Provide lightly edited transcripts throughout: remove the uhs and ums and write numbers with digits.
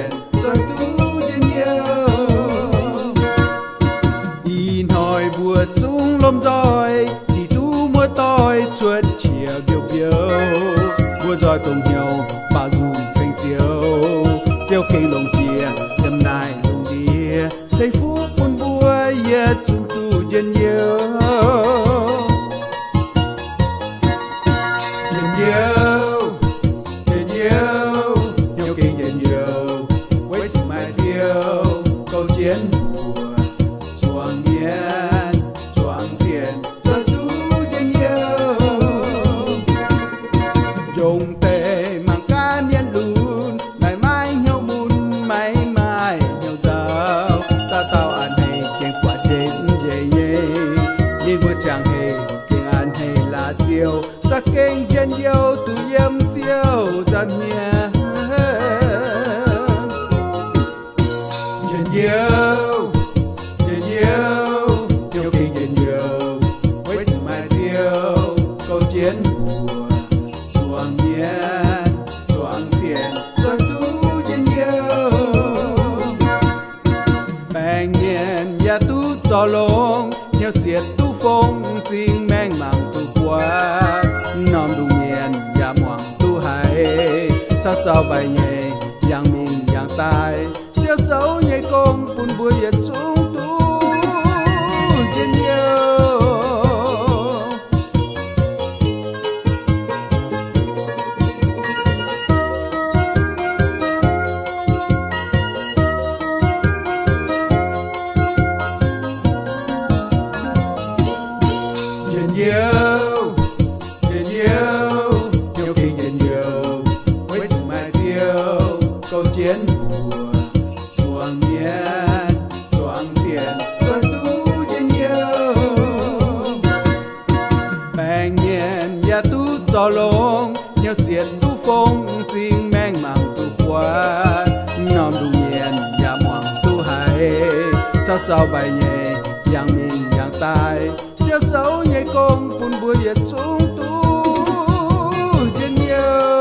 tiền rồi tu trên nhiều in hỏi buồn sung lom roi thì tu mưa toi chuột chia biểu biểu buồn roi cùng nhau bà dùng xanh chiều kinh lồng chia nhầm nai lồng đĩa thấy phúc buồn bua yết chung tu trên nhiều nhiều kinh trên nhiều với sự mai diêu câu chiến mùa choàng miên choàng tiền cho chú trên nhiều dùng tề mang cá miên lùn mãi mãi nhau bùn mãi mãi nhau giàu ta tao ăn hay kiêng quả trên dễ nhẹ nhìn vừa chẳng hề kiêng ăn hay là diêu ta kinh trên nhiều từ yếm diêu ra nhẹ nhiều kinh trên nhiều với sự mai diêu câu chiến mùa choàng miên choàng tiền choàng tu trên nhiều bèn miên ya tu gió lông nhiều diệt tu phong xin mang mang tu qua nằm đủ miên ya moang tu hay sao sao bài nhẹ yang mình yang tai tiêu dấu nhảy công buồn bùi yết chúng tu trên nhiều nhiều kinh trên nhiều với sự mai diêu câu chiến mùa choàng miên choàng tiền rồi tu trên nhiều bèn miên ya tu gió lông nhiều diệt tu phong xin mang mang tu qua nằm đủ miên ya moang tu hay sao sao bài nhẹ yang mình yang tai tiêu dấu nhảy công buồn bùi yết chúng tu trên nhiều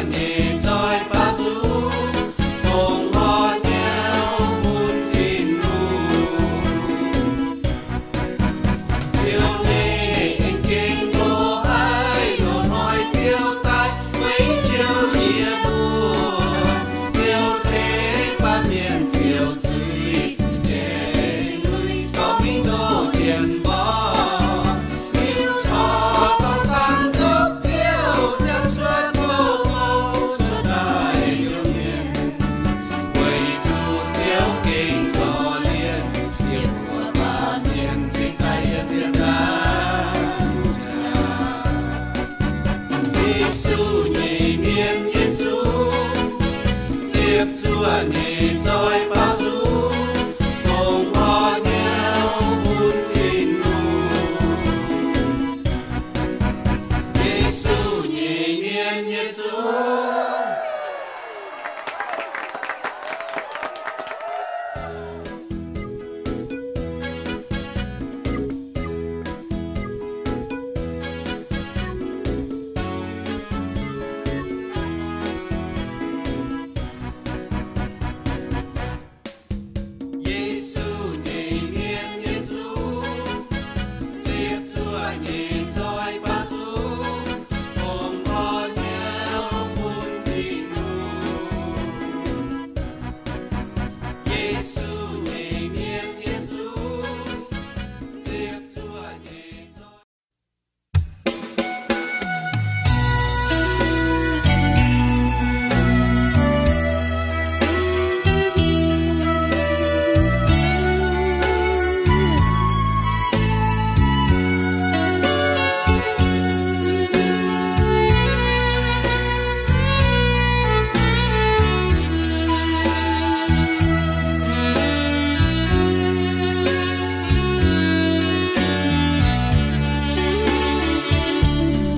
你在把主，同我了满天路。照你經過海，路內照大，為照夜半，照體把面笑水，自己裏高明都見報。你在把主，同我了滿天路。耶穌你面耶主。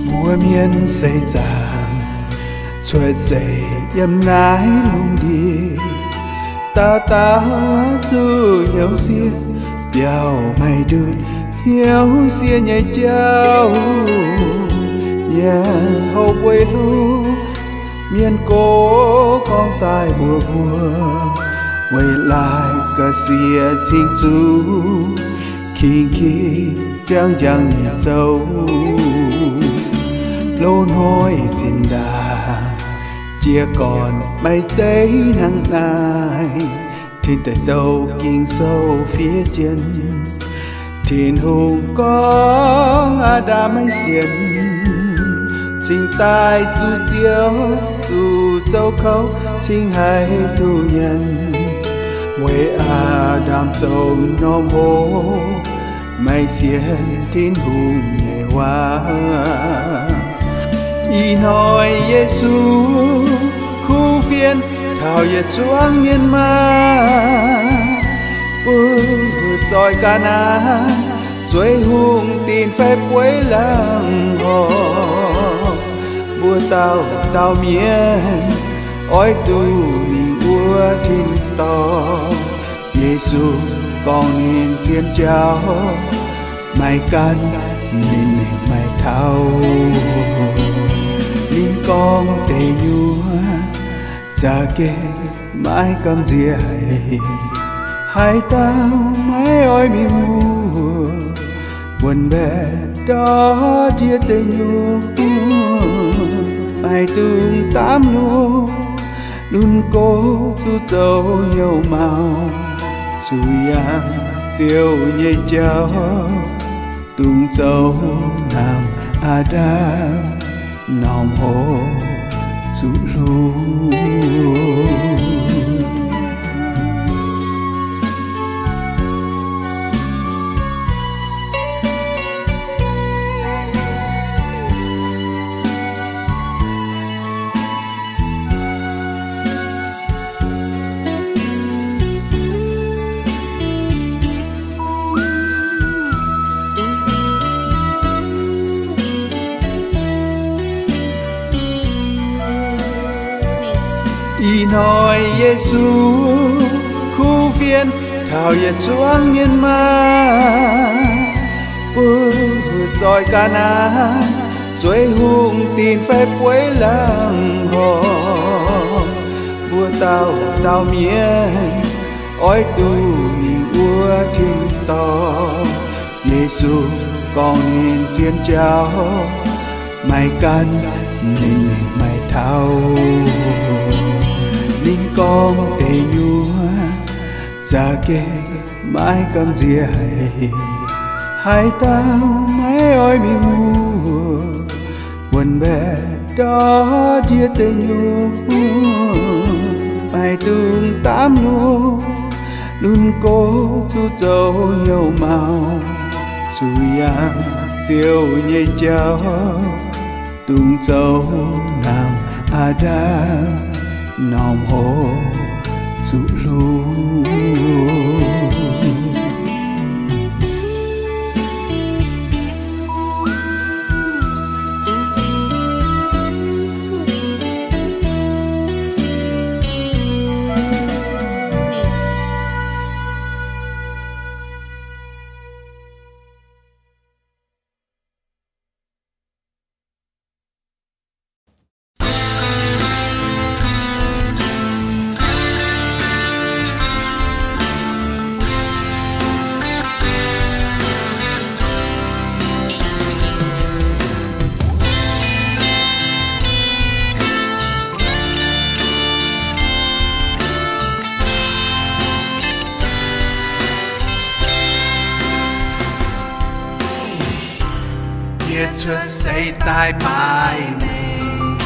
mùa miền xây giang trôi dậy em nái lung đi ta ta dù nhau xia đèo mày đơn hiếu xia nhảy trao nhàn hậu quê hưu miền cố con tai bùa bùa quay lại cả xia chính chú khi khi chẳng chẳng nhẹ sâu lô nói xin đà chia còn mây giấy nắng nai thiên tại đâu kinh sâu phía trên thiên hùng có đã mấy xiên chính tai dù chiếu dù châu khâu chính hai tu nhân quê đàm châu nom hô mây xiên thiên hùng nhẹ hoa y nói Giêsu khu phiên thảo yết xuống miền ma rồi cả na chuối hùng tin phép quấy làng hồ bùa tao miên ôi tu mình bùa thiên to Giêsu con nên chiến trao mày can nên mày thao linh con tề nhua cha kê mãi cầm dìa hai tao mãi ôi mi mùa buồn bè đó chia tề nhua mày tương tám nu luôn cố chú châu nhiều màu chú yang siêu nhây cháo tung châu nam Adam nòng hồ chú ru y nói Giêsu khu phiên thảo yết xuống miền ma rồi cả na chuối hung tin phép quấy làng hò vua tao tao miên ôi tu mình ua thiên to Giêsu con nên chiến trao mày can nên mày thao nín con tề nhua cha kê mãi cầm dìa hai tao mãi ôi mình ngu buồn bè đó dia tề nhua mày tương tám nu luôn cố chú châu nhiều màu chú yang siêu nhẹ cháu tung châu nàng ada nòng hồ chú lu Chúa xây tai bài mình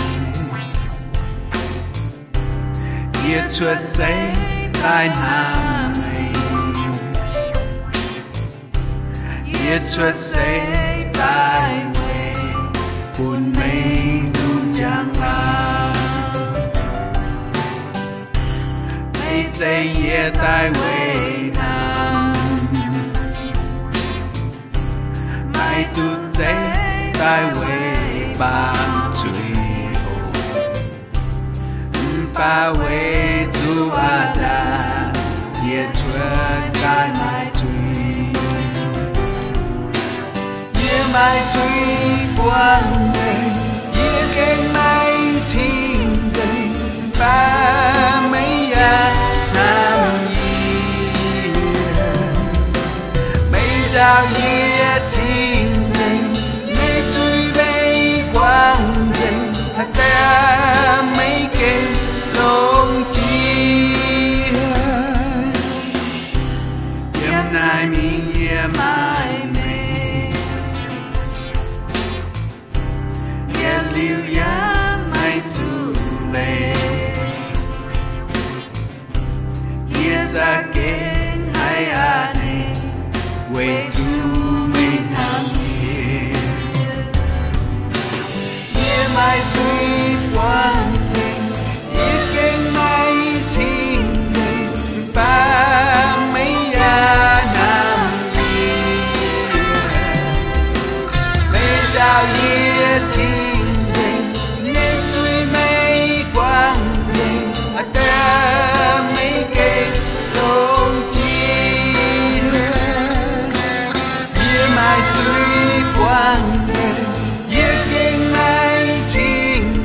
Chúa xây tai nam mình Chúa xây tai về buồn mình đúng chẳng là mấy giây ye tai về nam mai tu giây tai về ban truy ba về tu ada ye chúa cái mai truy ye mai truy quan day ye keng mai thiên day ba mấy ya nam ye mấy giao ye thiên ta mấy kênh lông chi yếm nay mình yếm ai mình yếm liu yếm mai tu lệ yếm ra kênh hai anh way tu mình ham mai truy quan tình ye keng mai thiên tình ba mấy ya nam mấy giao ye thiên tình ye truy mấy quan tình ta mấy keng lông chi ye mai truy quan tình ye keng mai thiên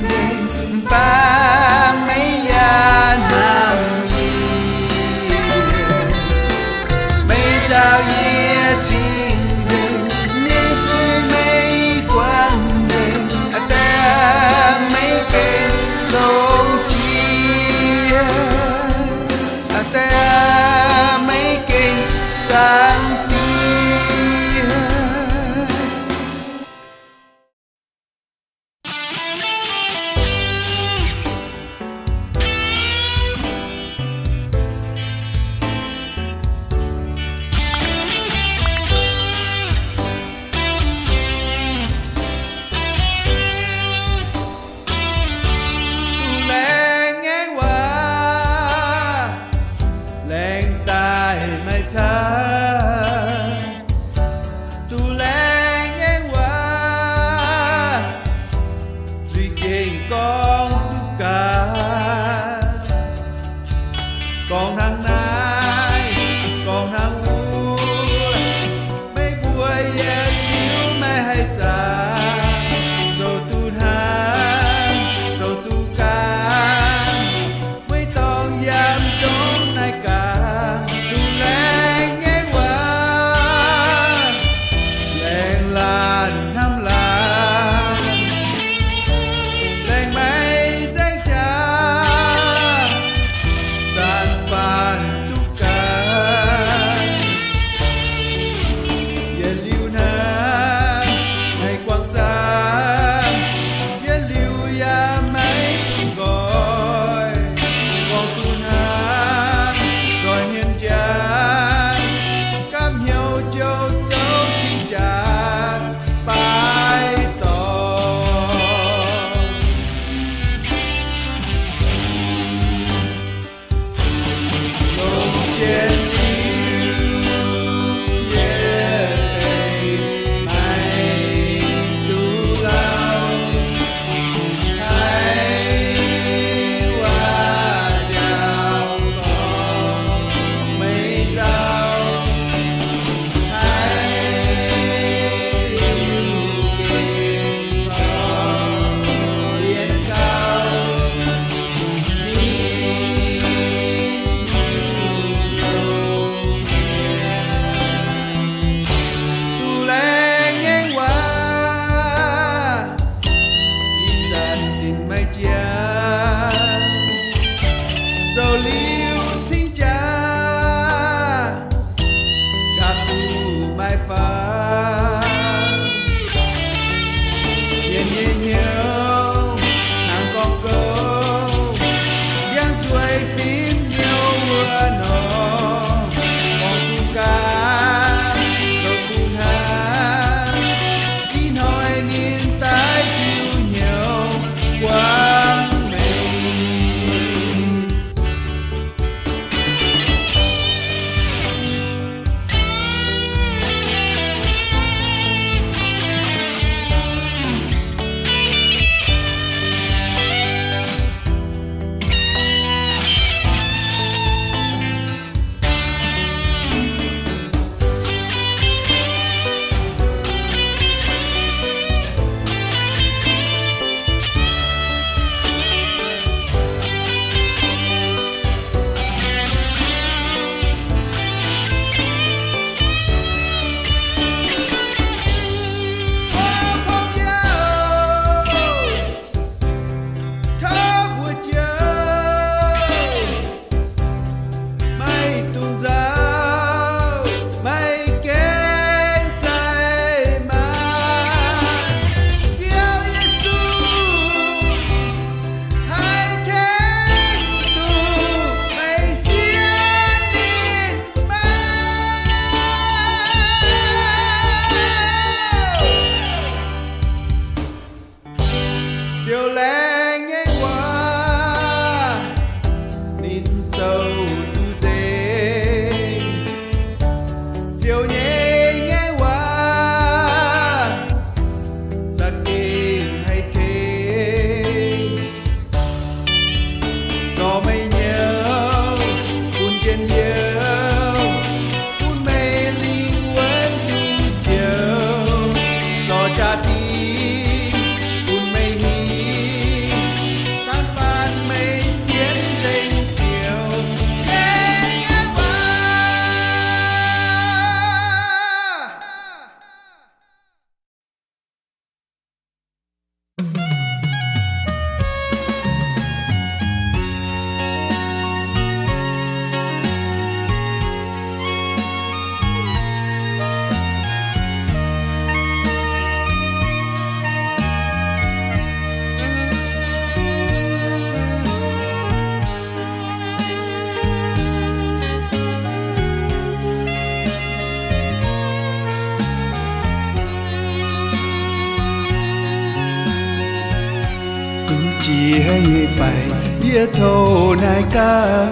chia như phải biết thâu nai ca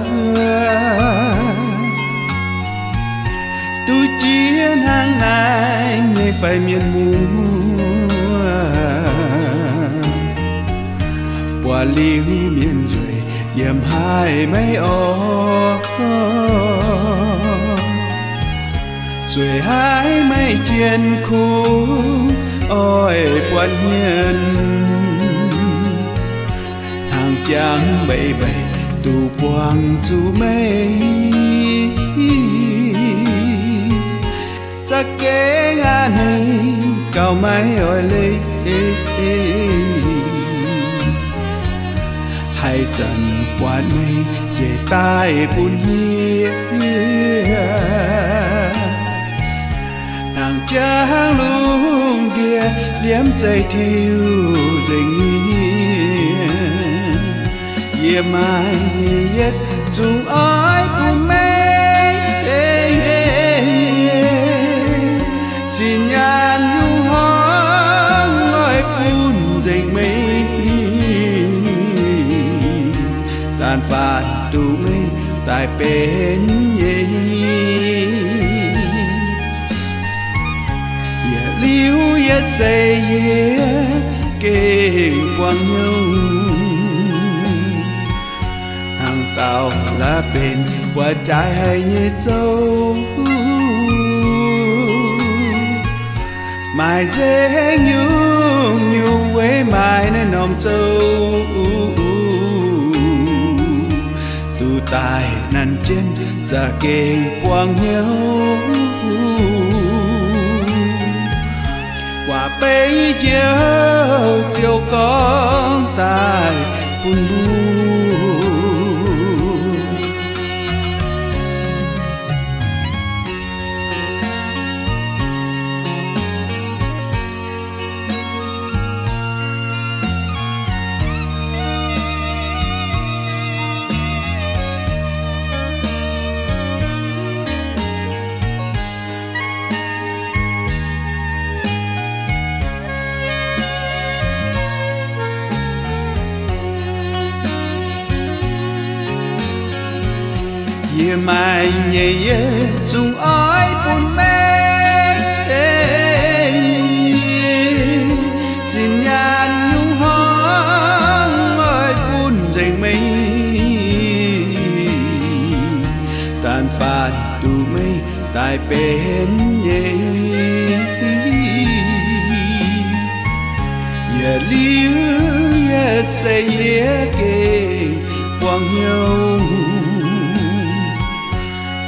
tu chiến hàng ngày như phải miền mùa qua liu miền rồi yểm hai mấy ô rồi hai mấy chiến khu ôi quan hiền thằng chàng bậy bậy tu quang chú mây chắc kế ngã này cao máy ôi lấy hai trận quan mây về tai buồn hiền nàng chàng luôn kia liếmใจthiêu dình ye mai yết chung ái buồn mây chỉ nhàn nhu hoang ơi buồn dình mây tàn phạt tu mây tại bên ye liu ye say ye kê quang nhau hàng tàu lá bên qua trái hay như châu mai dễ nhung nhung với mai nên nòng châu tu tài năn trên ra kê quang nhau quả bây giờ chiều con tài buồn buồn ye mai nhẹ ye chung ái buồn mê chim nhàn nhung hoang ơi buồn dành mây tàn phạt tu mây tại bên ye ye liu ye say ye kê quang nhau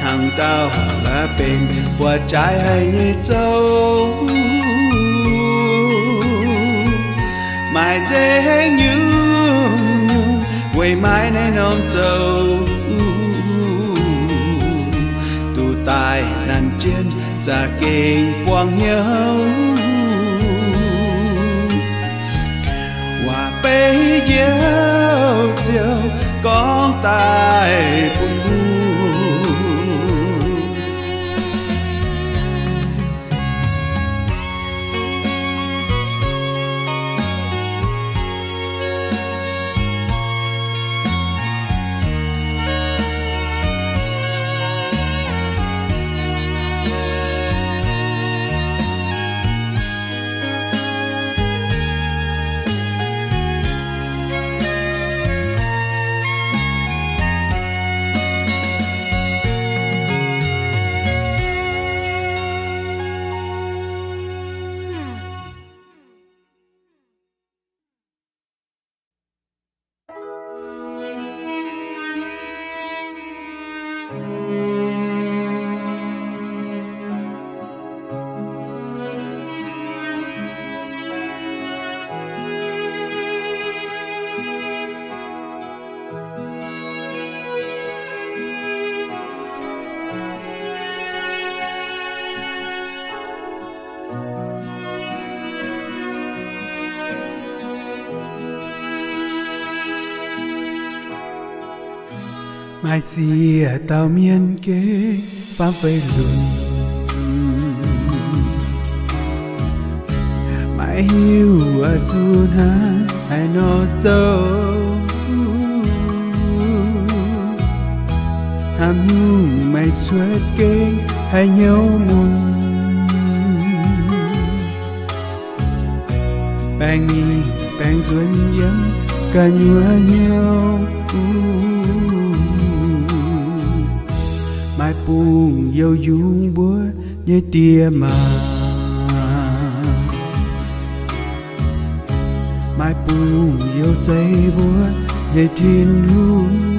hàng tao là bên qua trái hay như châu mai dễ nhung quay mãi nay non châu tu tài năn trên ra kênh quang nhau và bây giờ chiều có tài buồn mai xìa tao miên kế phá vây lùn mãi hiu ở chun ha ai nó dâu nam nhu mày suốt kinh hay nhau mùng bang nhi bang duyên yếm cả nhua nhau mai buông yêu dung búa như tia mà mai buông yêu dây búa như thiên hương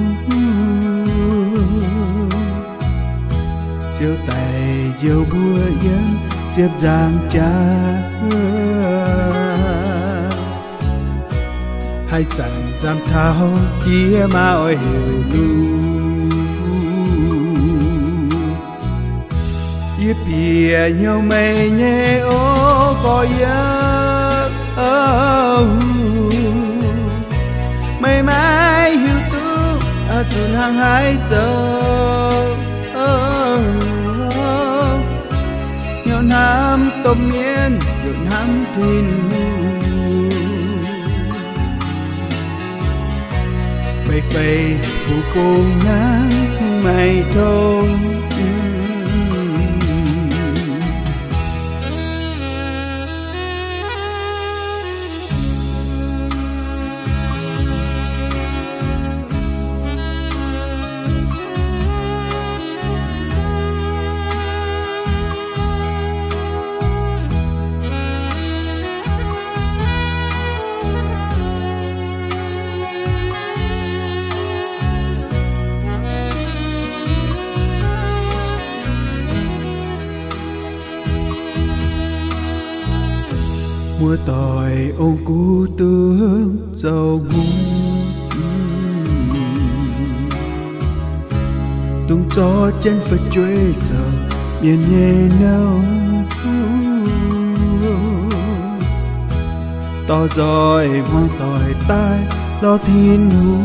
chiều tay chiều búa yếm chiếp giang cha hay sẵn giam thao chia mà ôi hiểu lu yếp bìa nhau mây nhé ô có giấc mây mãi hiểu tu tuần hàng hai giờ nhau nam tôm miên nhuận ham thìn phây phây phụ cô nắng mây thôn mưa tỏi ôm cú tướng dầu hung tung gió chân phật chuối dầu miền nhẹ nâu to rồi hoang tỏi tai lo thiên hu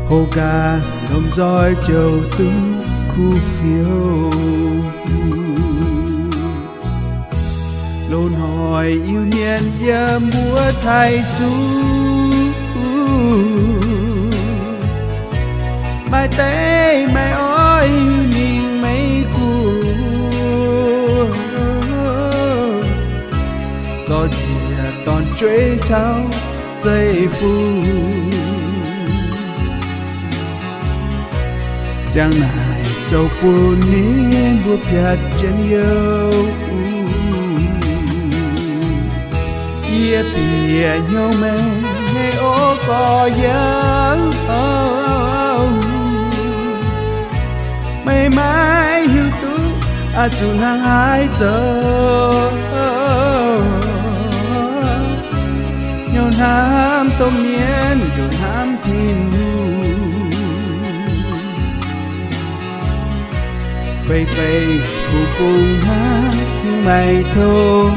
hồ gà lồng roi trầu tướng khu phiêu lôn hỏi yêu nhiên giờ múa thay su mai tế mai ôi mình mấy cu do chìa toàn chuối cháu dây phu giang này châu phu nín bùa piat chân yêu yếp bìa nhau mây ô có giấc mây mãi hiểu tú chun hàng hai giờ nhau nam tôm miên rồi nam thìn phây phây phụ cùng hát mày thôn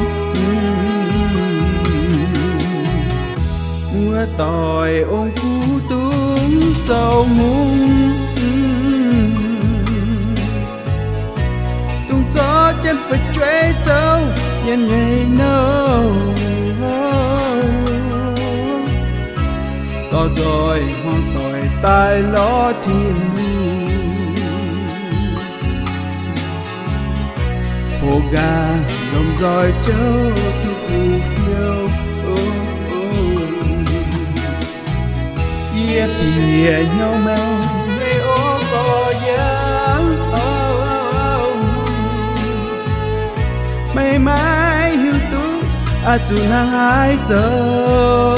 mưa tỏi ôm cú tướng dầu mung tung gió chân phải chuối dâu nhân ngày nâu to rồi hoang tỏi tai ló thiên hồ gà lồng roi châu thu phù phiêu yếp bìa nhau mây ô có giấc mây mãi hiểu tú chun hàng hai giờ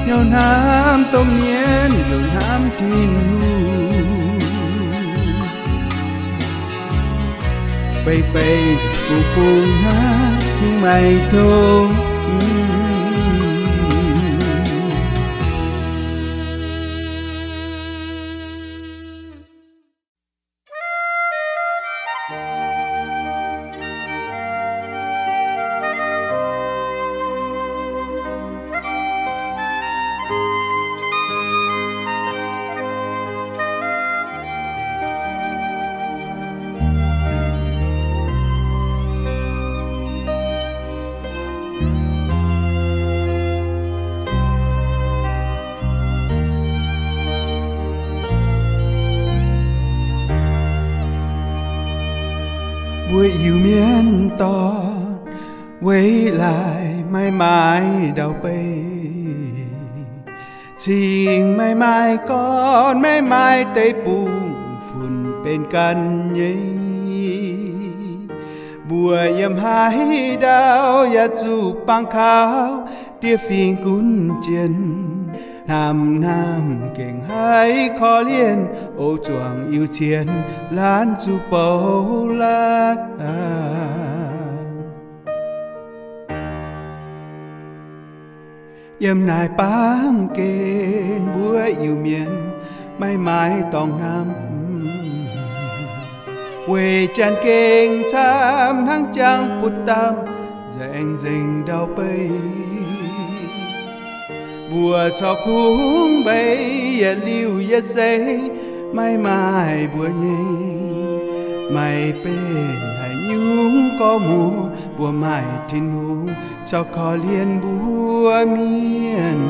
nhau nam tôm miên đường ham thìn phây phây phụ cùng hát mày thôn buổi yêu miên to quay lại mãi mãi đau bay chiêng mãi mãi con mãi mãi tay buông phun bên căn nhây bùa yếm hai đau ya chu băng khao tia phiền cún chiến nam nam keng hai khó liên ô chuang yêu chiến lan chu bầu la yếm nai bám kên búa yêu miên mãi mãi tòng nam quê chan keng cham thang trang bút tam dành dành đau bay bùa cho khung bay ya liu ya dây mãi mãi bùa nhây mày bên hãy nhung có mùa bùa mãi thiên nu cho khó liên bùa miên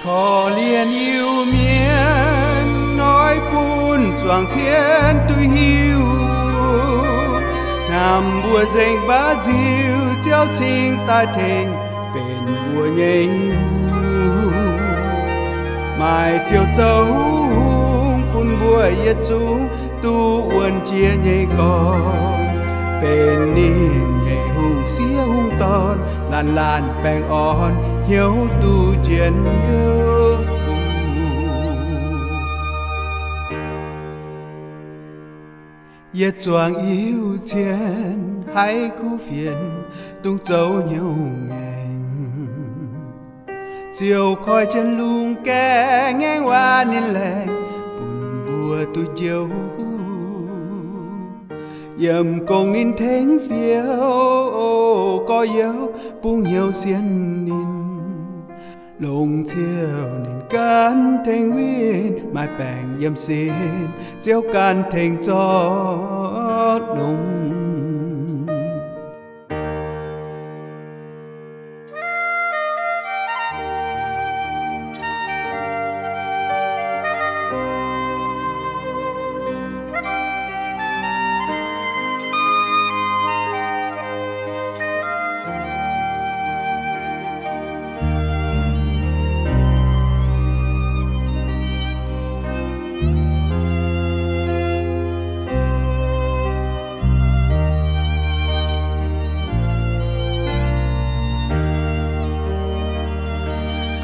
khó liên yêu miên nói buồn choàng thiên tôi hiu nằm bùa dành bá diêu treo trình tai thềnh bên bùa nhây mai chiều châu bùn bùa yết chúng tu uốn chia nhây con bên niên nhảy hùng xía hung ton làn làn bèn on hiếu tu chiến nhớ yết choàng yêu chiến hãy cứu phiền tung châu nhiều ngành chiều khói chân lung kẽ nghe hoa nên lành buồn bùa tôi chiều yếm cùng nín thánh phiếu có yếu buông nhiều xiên nín lùng chiều nín can thành nguyên mai bèn yếm xin chiều can thành cho lùng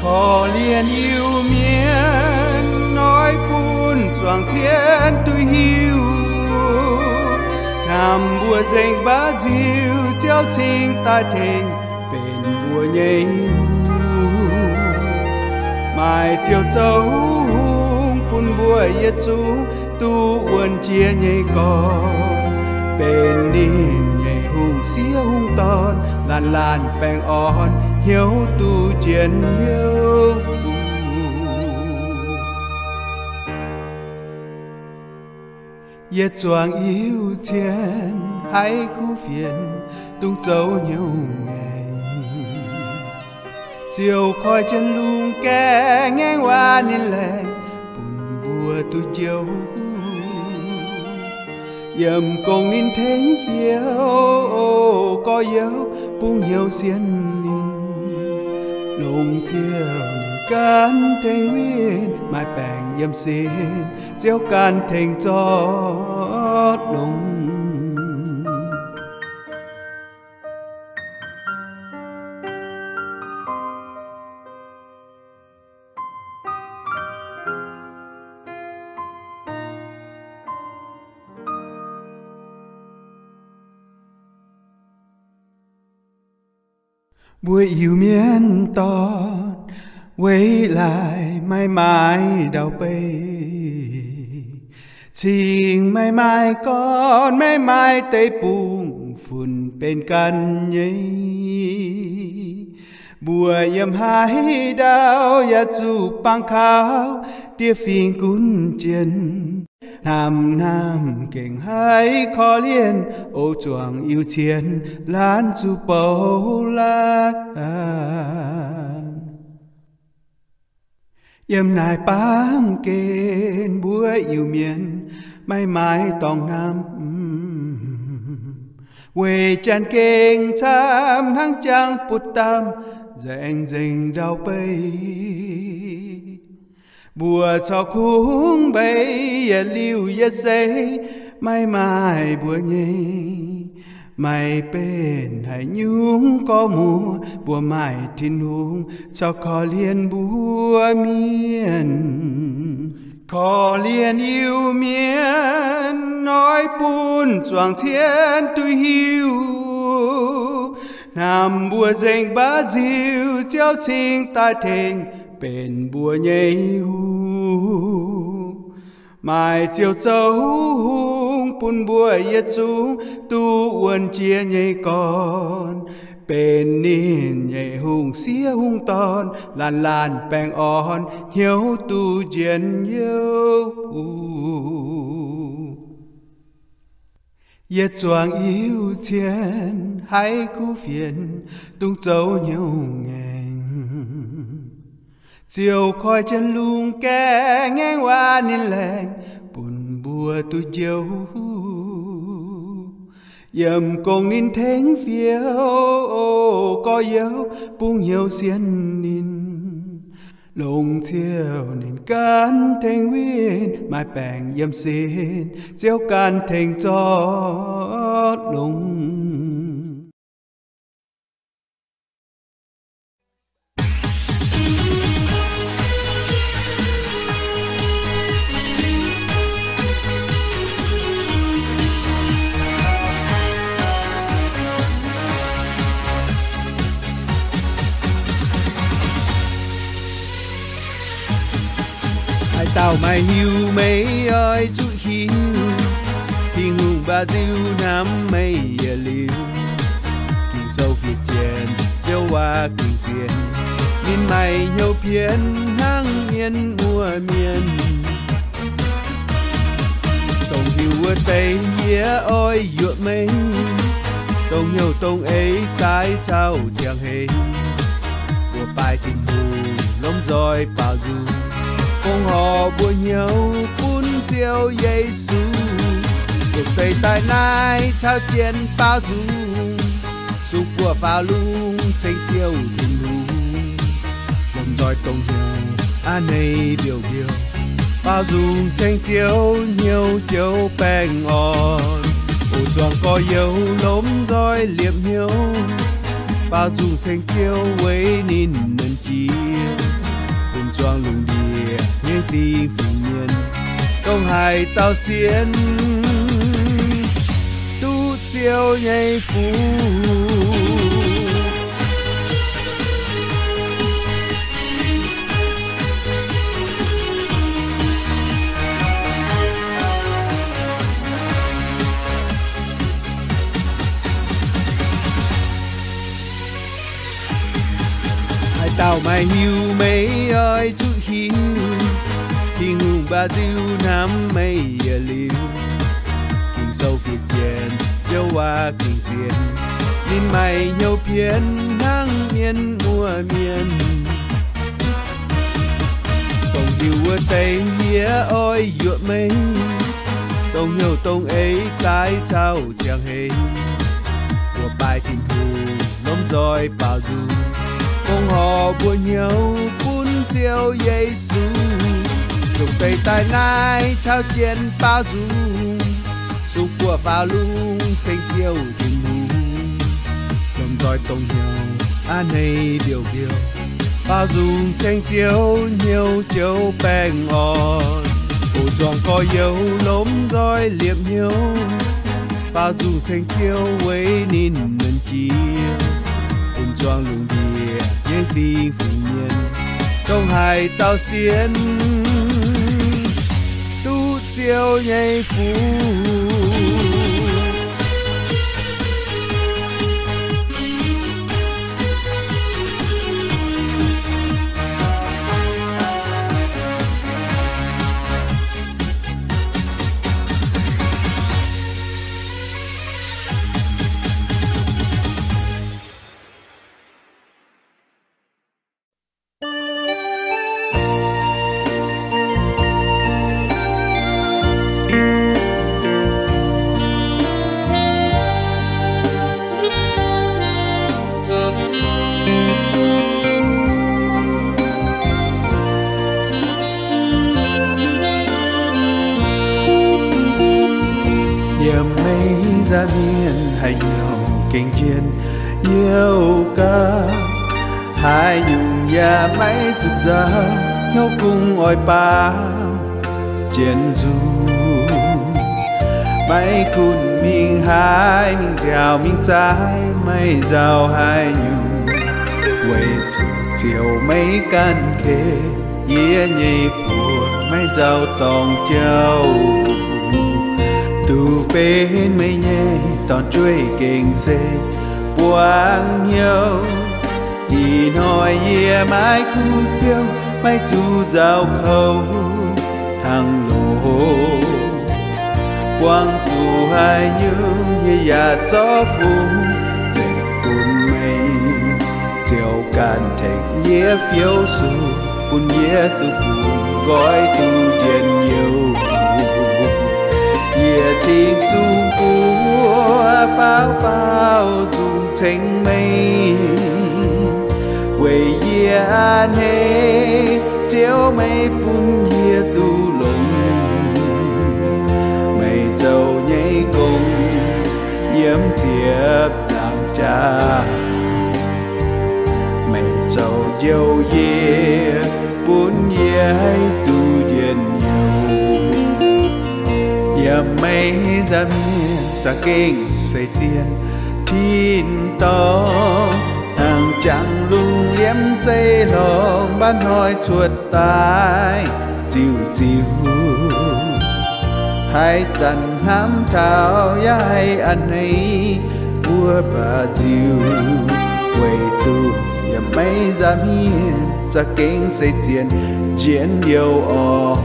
khó liên yêu miên nói buồn choàng thiên tôi hiu nằm bùa dành bá diêu treo trình tai thềnh bên bùa nhây mai chiều châu bùn bùa yết chúng tu uốn chia nhây con bên niên nhảy hùng xía hung ton làn làn bèn on hiếu tu chiến hiếu yết choàng yêu chiến hãy cứu phiền tung châu nhiều ngày chiều khói chân lung kẽ nghe hoa nên lành buồn bùa tôi chiều yếm cùng nín thánh phiếu có yếu buông nhiều xiên nín lùng chiều nín can thành nguyên mai bèn yếm xin chiều can thành cho lùng buổi yêu miên to quay lại mãi mãi đau bay chiêng mãi mãi con mãi mãi tay buông phun bên căn nhây bùa yếm hai đau ya chu băng khao tia phiền cún chiến nam nam keng hai khó liên ô chuang yêu chiến lan chu bầu la yếm nai bám kên búa yêu miên mãi mãi tòng nam quê chan kênh cham hang trang bút tam dành dành đau bay bùa cho khung bay ya liu ya dây mai mai bùa nhây mai bên hải nhung có mùa bùa mai thiên hùng cho có liên bùa miền có liên yêu miền nói buồn choàng thiên tôi hiu nằm bùa dành bá diêu chiếu trình tai thềnh bên bùa nhây hu mai chiều châu hung bùn bùa yết chúng tu uốn chia nhây con bên nín nhảy hung xía hung ton làn làn bèng on hiếu tu chiến hiếu yết choàng yêu thiên hay khu phiền tung châu nhiều ngành chiều khói chân lung kẽ nghe hoa nên lành buồn bùa tôi chiều yểm cùng nín thánh phiếu có yếu buông nhiều xiên nín lùng thiêu nín can thành nguyên mai bèng yểm xin chiếu can thành cho lùng tao mai hiu mấy ơi chú hiu thiên hùng ba diêu nam mây liu kinh sâu việt tiền chiếu hoa kinh tiền nên mày nhiều phiền hang miên mùa miên tông hiu ở tây nghĩa ôi dựa mấy tông nhiều tông ấy cái sao chẳng hề của bài tình hùng lông roi bao du cùng họ bùa nhau bún chiều Giêsu cuộc đời tại nay trao tiền bao dung sụp của vào lung tranh chiều thình lung lòng roi tông hiu an này điều điều bao dung tranh chiều nhiều chiều bèn on ổ choàng có yêu lốm roi liệm hiếu bao dung tranh chiều với nín nền chia ổ choàng lùng địa những gì phụ nhân công hài tao xiên tu siêu nhảy phù hai tao mai hiu mấy ơi chú hiu thiên hùng ba diêu nam mây liu kinh sâu việt tiền chiếu hoa kinh tiền nên mày nhiều phiền nắng miên mùa miên tông hiu ở tây nghĩa ôi dựa mấy tông nhiều tông ấy cái sao chẳng hề của bài tình hùng lông roi bao du cùng họ bùa nhau bún chiều Giêsu cuộc đời tại nay trao tiền bao dung sụp của vào lung tranh chiều tình hùng lòng roi tông hiu an này điều điều bao dung tranh chiều nhiều chiều bèn on ổ choàng có yêu lốm roi liệm hiếu bao dung tranh chiều với nín nền chia ổ choàng lùng địa những phi phụ nhân công hài tao xiên tu siêu nhảy phù ra miền hay nhiều kinh duyên yêu ca hai nhung nhà máy rực rỡ nhau cùng oi ba chiến du mấy kun mình hai mình giàu mình trái mấy giàu hai nhung quay chiều mấy căn khê yế nhị buồn mấy giàu tòng châu từ bên mấy nhé toàn chuối kinh xe buông nhau đi nói yế mãi khu chiêu mấy chú giàu khâu thằng lô quang dù hai những yế ya gió phung dệt cuốn mây chiều cạn thành yế phiếu su buồn yế tu buồn gói tu dền nhiều yế chính xuống của pháo pháo dùng tranh mây quê yế an hê chiếu mây buồn yế tu lùng mây dầu nhảy cùng yếm chiếp giảm cha mây dầu dâu yế buồn yế hay tu dền nhiều yếm mây ra miền ra kinh xây tiền thiên to hàng chẳng lung liếm dây lòng bán nói chuột tai chiều chiều hai dần hám thảo ya hay ăn ấy vua bà diều quầy tu yếm mây ra miền ra kinh xây tiền chiến nhiều on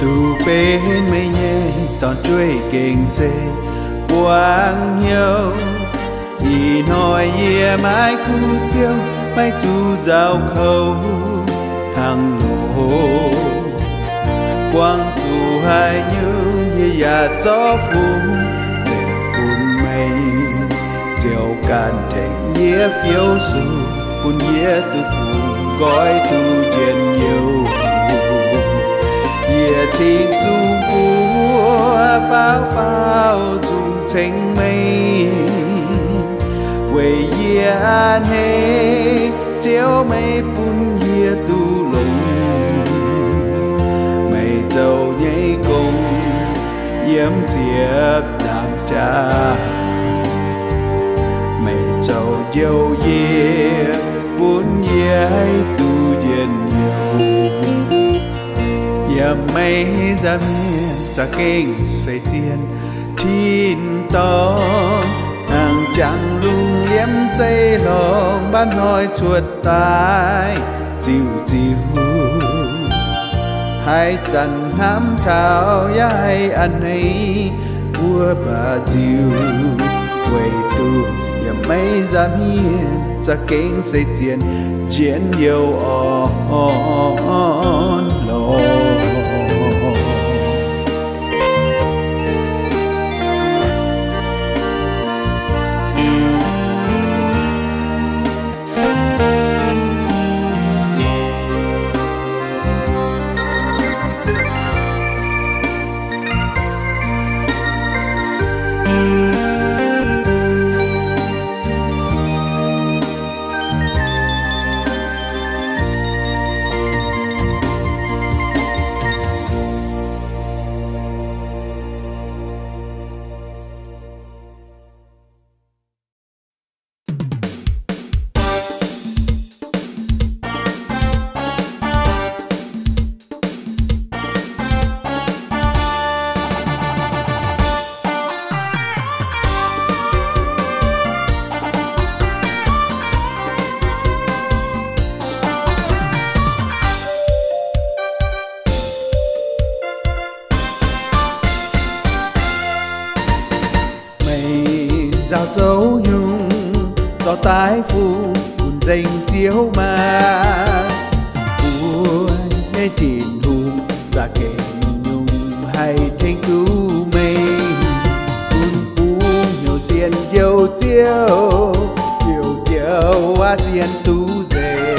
từ bên mấy nhé toàn chuối kinh xe buông nhau đi nói yế mãi khu chiêu mấy chú giàu khâu thằng lô quang dù hai những yế ya gió phung dệt cuốn mây chiều cạn thành yế phiếu su buồn yế tu buồn gói tu dền nhiều yế chính xuống của pháo pháo dùng tranh mây quê yế an hê chiếu mây buồn yế tu lùng mây dầu nhảy cùng yếm chiếp đàm cha mây dầu dâu yế buồn yế hay tu dền nhiều yếm mây ra miền ra kinh xây tiền thiên to hàng chẳng lung liếm dây lòng bán nói chuột tai chiều chiều hai dần hám thảo ya hay ăn ấy vua bà diều quầy tu yếm mây ra miền ra kinh xây tiền chiến nhiều on lo dấu nhung gió tái phù buồn rình chiếu mà buồn nghe tin hùng ra kể nhung hay tranh cứu mình buồn buông nhiều xiên chiều chiều chiều chiều a xiên tú dề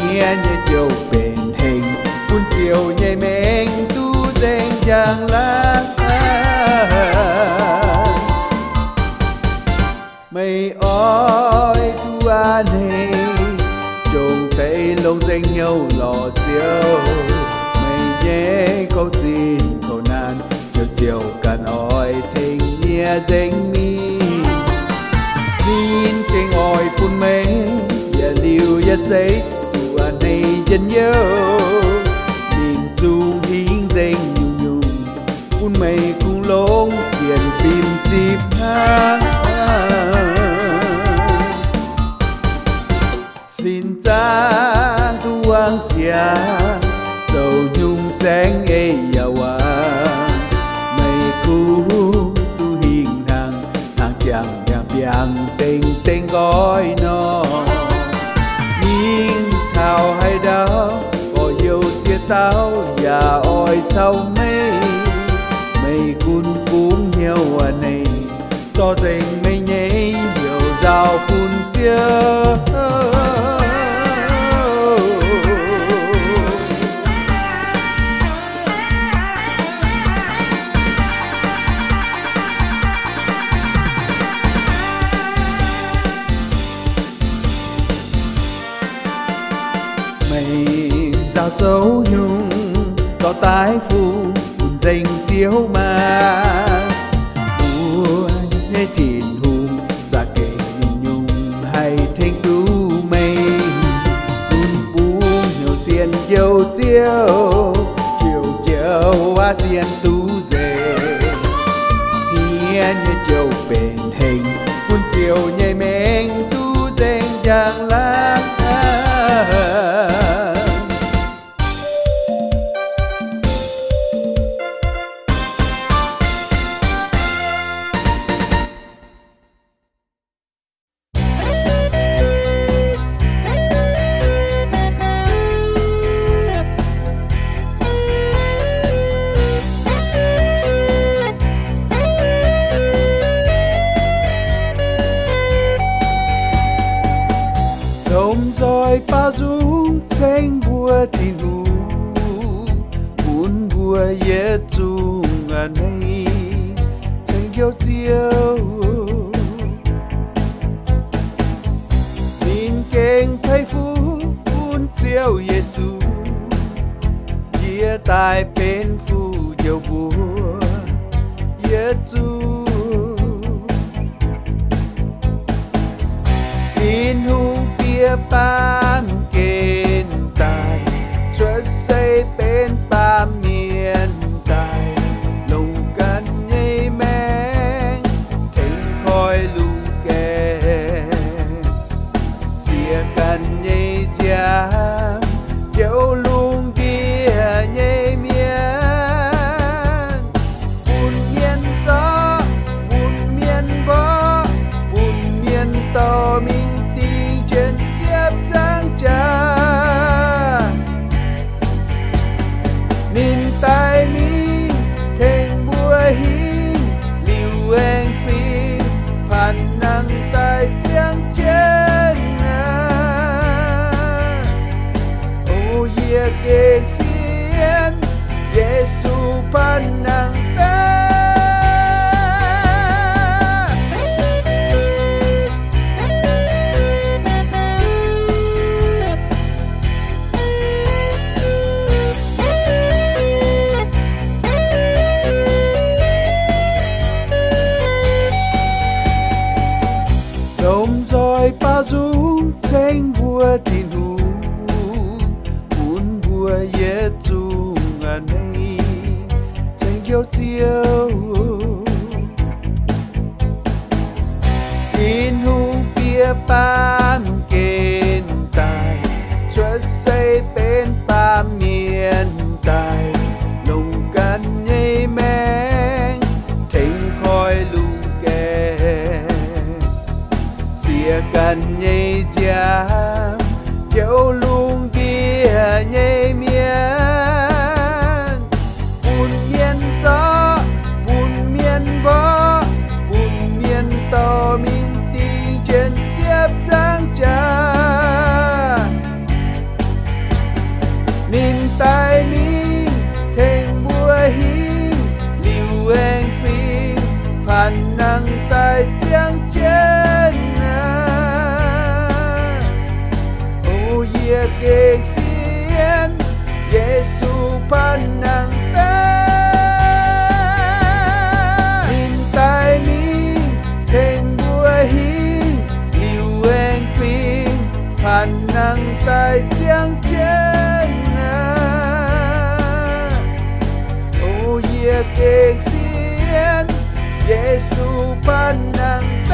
hiên như chiều bền hình buồn chiều nhảy mình tú dề chẳng lãng mây ơi tu này trông thấy lông danh nhau lò chiều mây nhé câu xin câu nan chiều chiều cạn oi thình nhẹ danh mi nhìn kinh oi phun mây ya liu ya say tu này chân nhớ nhìn du hiến danh nhung nhung phun mây cùng lông xiên phim dịp hát xin cha tuang sia dầu nhung sáng ấy giàu mây cũ tu hiền hàng hàng chàng chàng chàng tình tình gói nó nhưng thao hay đó có yêu chia tao và oi sau mây mây cuốn cuốn nhau này cho tình mây nhảy nhiều rào cuốn chia dạo dấu nhung gió tái phù buồn rình chiếu mà buồn nghe tin hùng ra kể nhung hay thanh cứu mây buồn buông nhiều xiên chiều chiều chiều chiều a xiên tú dề hiên như chiều bền hình buồn chiều nhảy mình tú dề chẳng lãng rồi bao dung tranh bùa thì nụ buồn bùa yết dung ở đây tranh yêu chiều nhìn kênh thấy phú buồn chiều Giêsu chia tay bên phù yêu bùa yết dung tin hùng ban kên tài xuất xây bên ba miền tài lùng căn nhây men thỉnh khói lùng kè xìa căn nhây cha dẫu lùng kia nhây miên buồn miên gió buồn miên bó buồn miên to mình trên chiếc trắng trà nhìn tay mi thành bùa hi liu anh phi phản năng tay chiang trên ô ye kek xiên Giêsu phản năng tay bao dung tranh bùa thì nụ buồn bùa yết dung ở đây tranh yêu chiều tin hùng kia ban kên tài xuất xây bên ba miền tài lùng căn nhây men thỉnh khói lùng kè miền nhây cha chiếu luôn kia nhây miền buồn miền gió buồn miền võ buồn miền to mình đi trên chiếc trang cha nín tai mình thành bùa hi liu anh phi phản năng tai chiang trên ô ye kek sien Yesu phản năng nín tai mình thành bùa hi liu anh phi phản năng tai chiang trên ô ye kek sien Yesu panang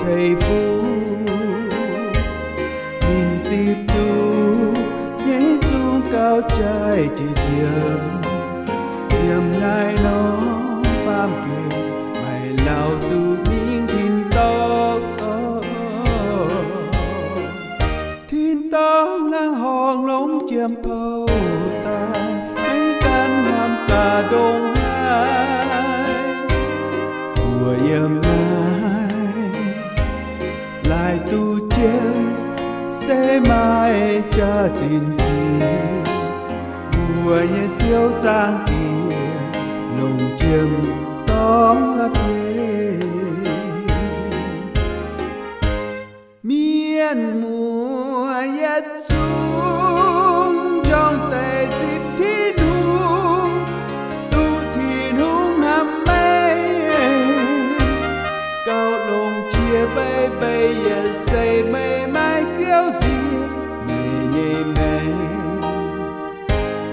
thầy phu nhìn dịp tu nhảy xuống cao trai chỉ chiếm niềm nay nó bám kề mày lao tu miếng thìn tóc lang hòn lống chiêm phâu tai mấy căn nam cả đông hai mùa yếm lại tu chơi sẽ mãi cha chín chi mùa nhẹ chiếu trang tiền lồng chiêm tóm lấp ghê miền mùa yết xuống trong tay chít thi đúng tu thì đúng hàm mê cao lồng chia bay bay giờ xây mây mai chiếu gì nhẹ nhẹ mê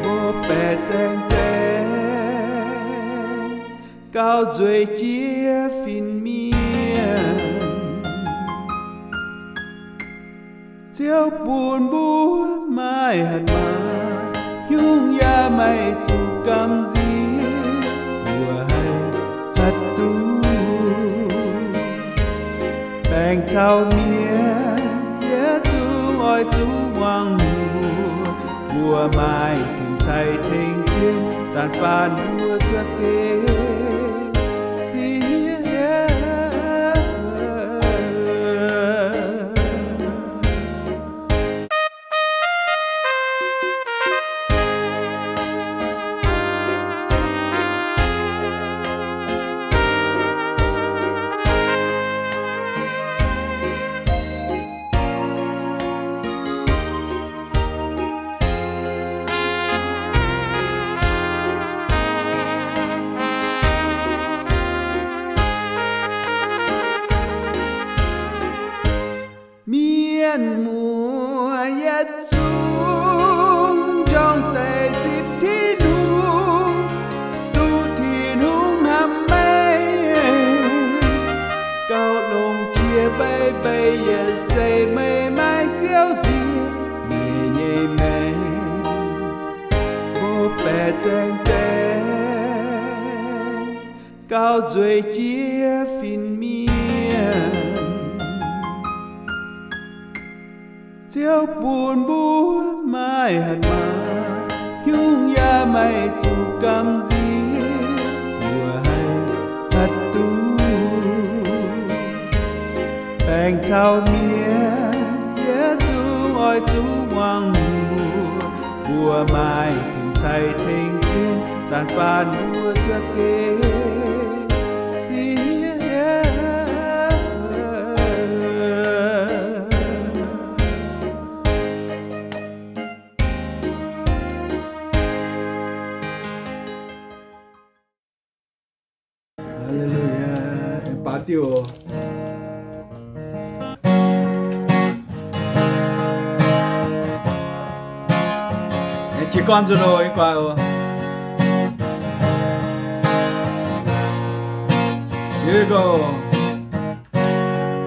bố bè chen chen cao rồi chia phìn miên chiếu buồn búa mai hạt mà nhung ya mày dù cầm gì mùa hay hạt tu bèn trao miên nhớ chú ôi chú ngoan mùa mai thình say thình thiên tàn phàn mùa giấc kê miền mùa yết xuống trong tay chít thi đúng tu thì đúng hàm mê cao lồng chia bay bay giờ xây mây mai chiếu gì nhẹ nhẹ mê bố bè chen chen cao rồi chia phìn miên chiếu buồn búa mai hạt mà nhung ya mày dù cầm gì mùa hay hạt tu bèn trao miên nhớ chú ôi chú ngoan mùa mai thình say thình thiên tàn phàn mùa giấc kê Hallelujah, patio. Chỉ con rồi qua. Here we go.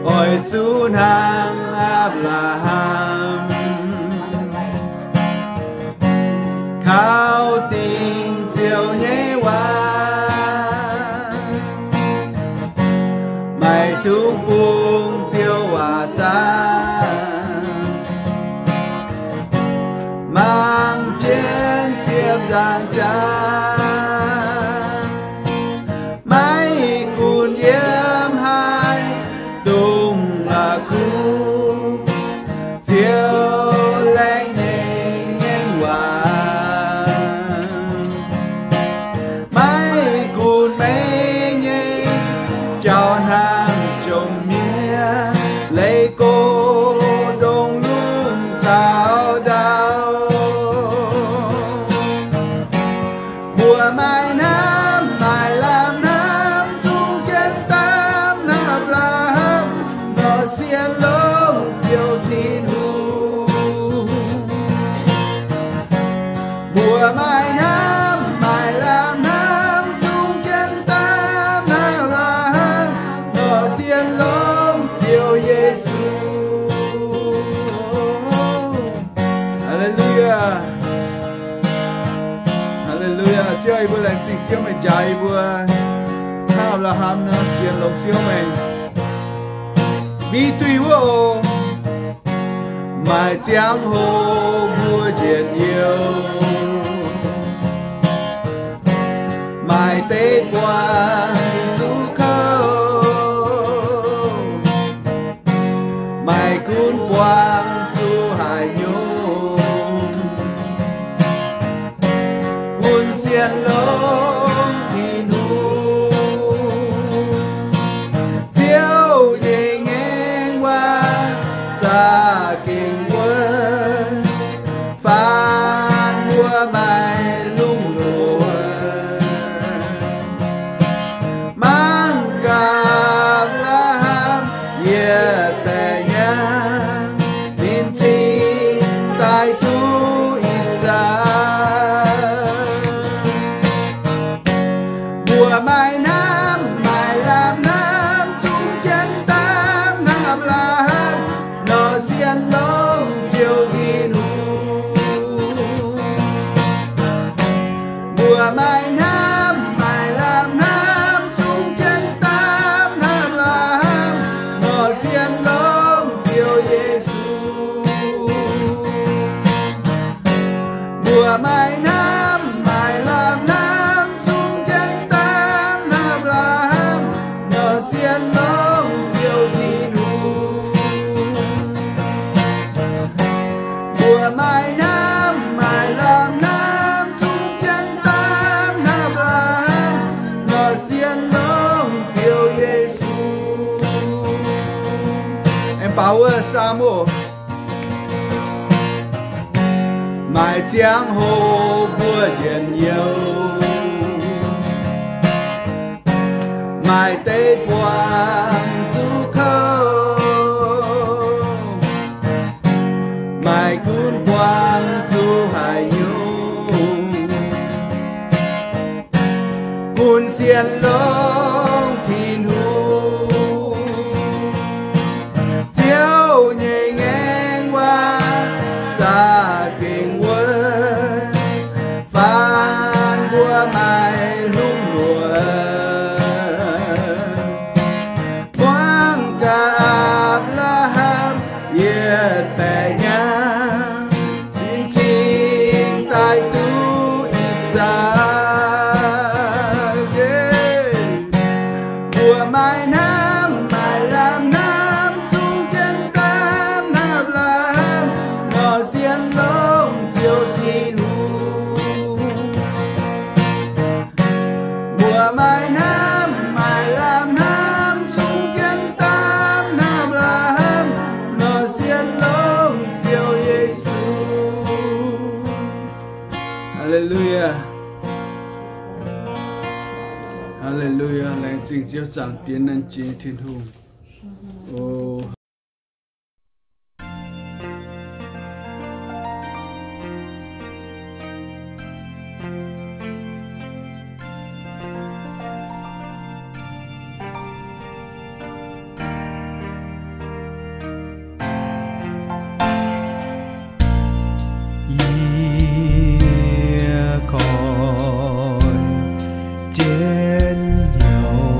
Ôi Chúa hàng Abraham, khao tình chiều nhé qua. Mày thú buông chiều hòa ra mang trên chiếc giang tràn mày cuốn yếm hai tung là khu chiều lạnh nhanh nhanh hòa mày cuốn mấy nhanh tròn hàng trồng mía lấy cô Chúa Giêsu. Hallelujah, Hallelujah. Chúa ai bữa lên xin Chúa mình dạy bữa thao là ham nó xiên lộc Chúa mình. Vì tùy vô mà giang hồ vua chuyện yêu, mãi tết qua du khâu, mãi cuốn quang du hải nhung, buồn xiên lông thì nu, chiếu về ngang qua ra kinh quân, phan mua mai lung lùa, mang gặp là ham ye tè nhang, tin chi tại tu isa, mùa mai nam mai làm nam chung chân tam nam là ham nó xiên lông chiều đi nu, mùa mai nam mai làm nam chung chân tam nam là ham nó xiên lông chiều Giêsu, mùa mai nam mai làm nam chung chân tam nam là ham nó xiên lông chiều đi nu, mùa mai nam mai làm nam chung chân tam nam là ham nó xiên lông chiều Giêsu. Empower sa mô mãi giang hồ vua chuyện nhiều, mãi tết quang du khâu, mãi cuốn quang du hải nhung, buồn xiên lông thì nu, chiếu nhẹ ngang qua ra kinh quân, phan vua mai lung lùa, quang cạp là ham ye tè nhang, chính chính tại tu isa, mùa mai nam mai làm nam chung chân tam nam là ham nó xiên lông chiều thì nu, mùa mai nam mai làm nam chung chân tam nam là ham nó xiên lông chiều Giêsu. Hallelujah, Hallelujah. Lành trình chiếu chẳng tiến lên chí thiên hùng. Oh. còn trên nhau.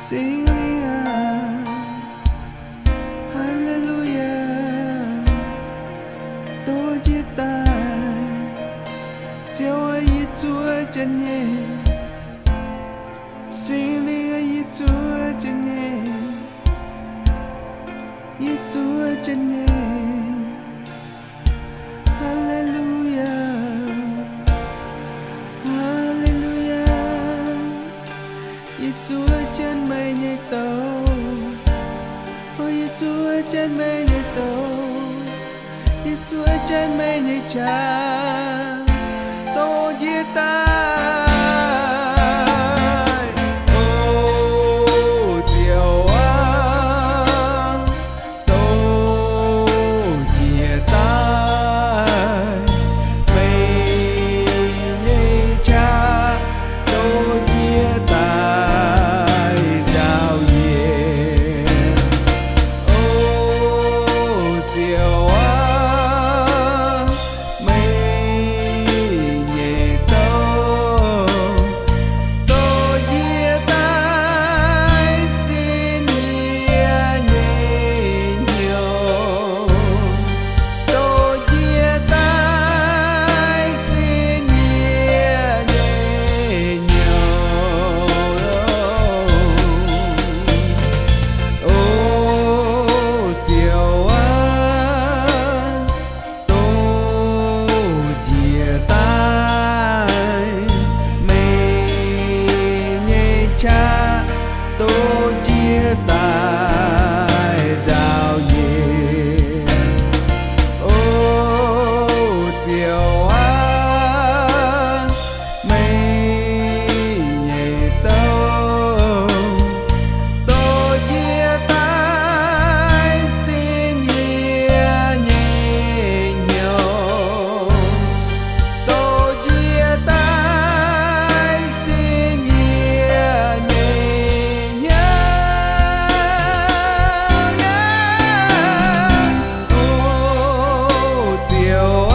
Hallelujah, Hallelujah. Tôi chia tay chiều ấy Chúa chân nhẹ, xin đi Chúa chân nhẹ, Chúa chân nhẹ. Hallelujah, Hallelujah. Chúa trên mây nhảy tàu, ôi Chúa trên mây nhảy tàu, Chúa trên mây nhảy tràn, tôi chia tay. Ô chiều á, tôi chia tay, mây nhảy tràn, tôi chia tay giao diện. Ô chiều á, mây nhẹ tâu, tôi chia tay xin nhẹ nhiều, tôi chia tay xin nhẹ nhiều. Ô chiều á, tôi chia tay, mây nhẹ cha, tôi chia tay giao diện. Ô chiều á, mây nhẹ tâu, tôi chia tay xin nhẹ nhiều, tôi chia tay xin nhẹ nhiều. Ô chiều á,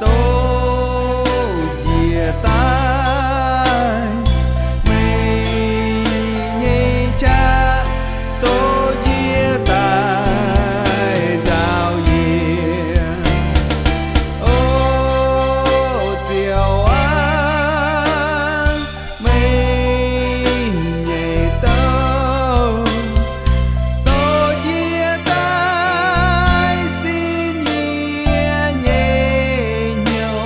tôi chia tay, mây nhảy cha, tôi chia tay giao diện. Ô chiều á, mây nhảy tâu, tôi chia tay xin nhẹ nhiều,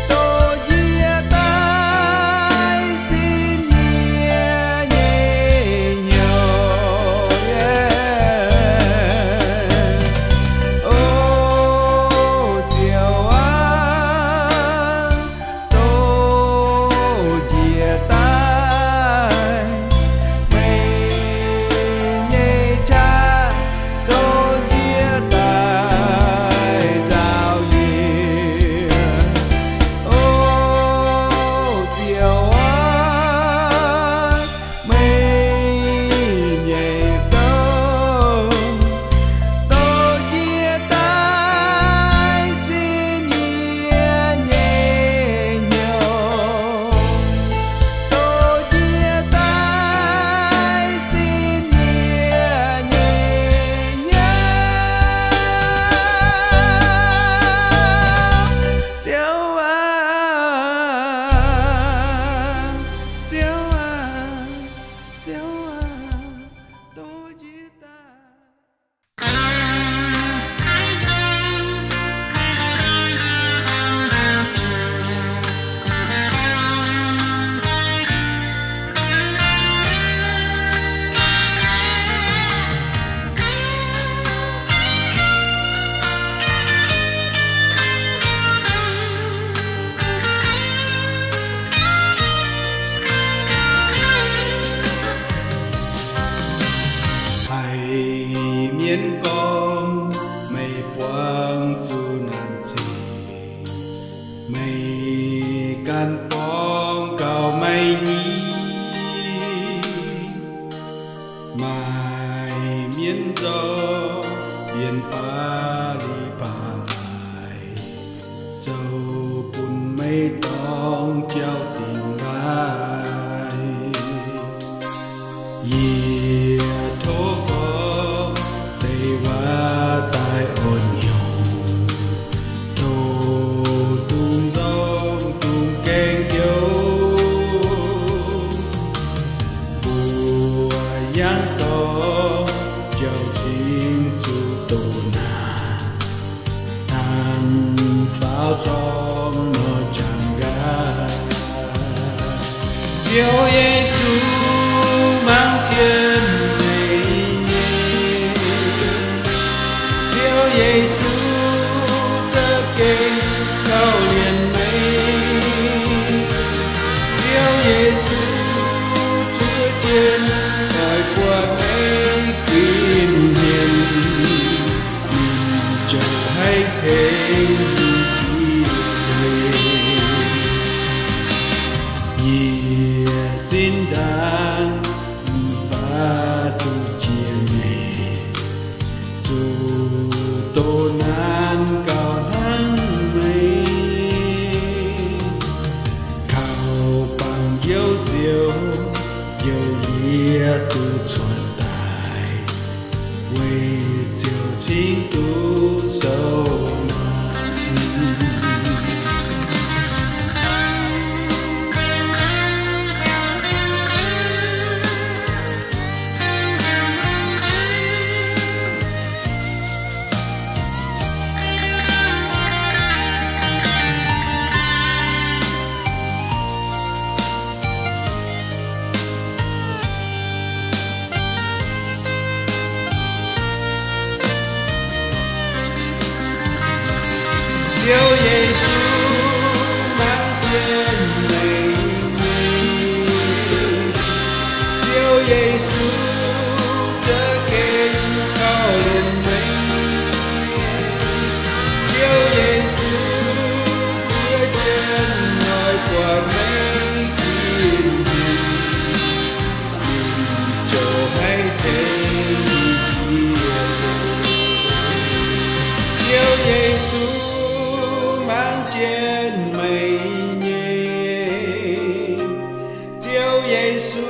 tôi chia tay xin nhẹ nhiều. Ô chiều á, tôi chia tay, mây nhảy cha, tôi chia tay giao diện. Ô chiều á, mây nhảy tâu, tôi chia tay xin nhẹ nhiều, tôi chia tay xin nhẹ nhiều. Chiều á, chiều á, tôi chia tay. Hãy miễn con mây quang chu nan chi, mây can phong cầu mây nhí, mai miễn gió biển pa li pa lại, châu bùn mây tông treo tình ai. Chúa Giêsu mang kiên ngày nhé. Chúa Giêsu chớ kinh cầu liền mây. Chúa Giêsu Chúa trên đời qua mấy kim hiền chờ hay thêm dan batu ciene tu tonan kau nang mây kau bằng dấu diệu dấu địa tu truyền tài为救基督受难。Chúa Giêsu mang trên ngày nhé. Chúa Giêsu chớ kinh cầu liền mây. Chúa Giêsu Chúa trên ngôi qua mấy kim chỗ hay thêm Chúa Giêsu mang trên mây nhé. Chúa Giêsu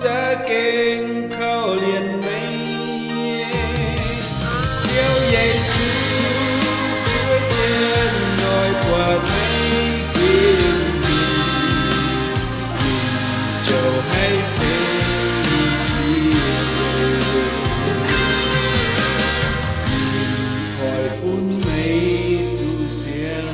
chớ kinh cầu liền mây. Chúa Giêsu Chúa trên ngôi qua mấy kim chỗ hay thêm hỏi phun mây tu xiên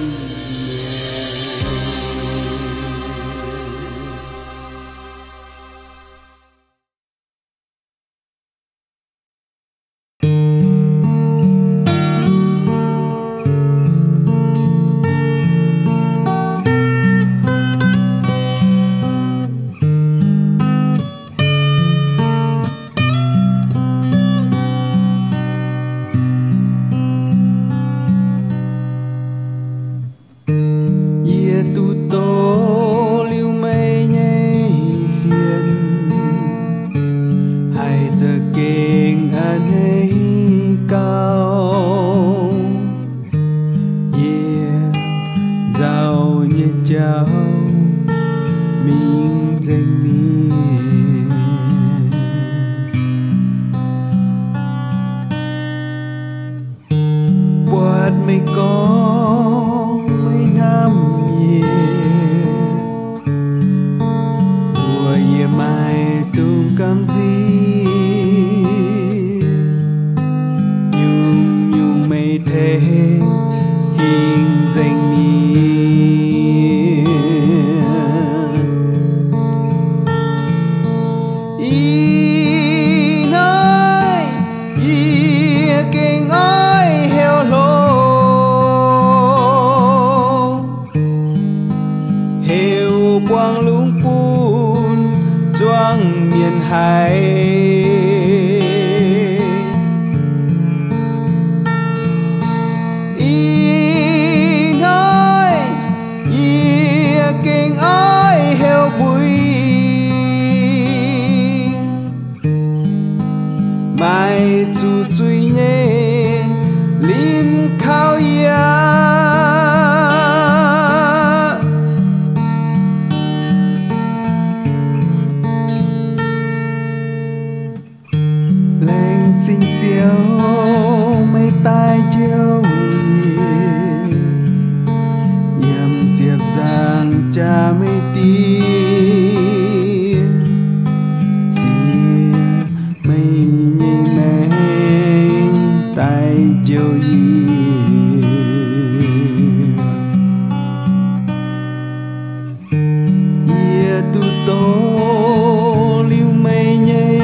tu tô lưu mây nhây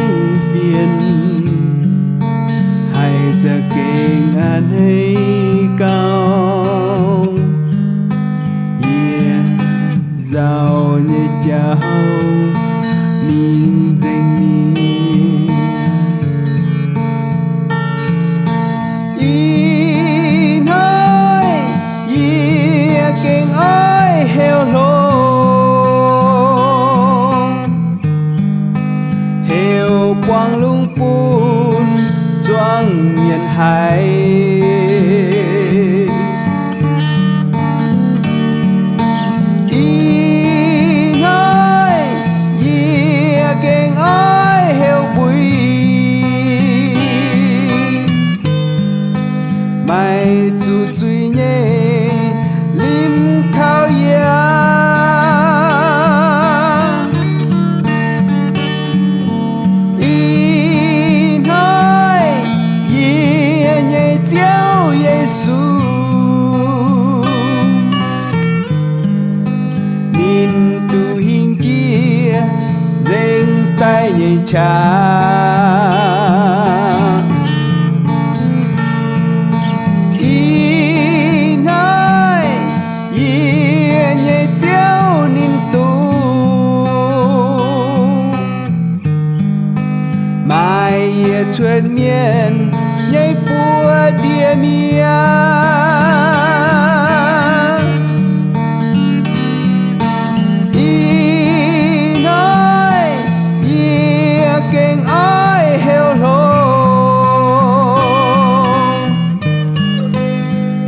phiền hay giờ kinh an hay cao giàu như cháu mình danh mình y nói y kinh ơi heo lô heo quang lung bùn doang miền hải mai dù duy nhé lim khao ya y nói y nhé chiếu Giêsu nhìn tu hình chia dành tay nhé cha chuyện miền nhảy bùa địa mía y nói y kinh ơi heo lô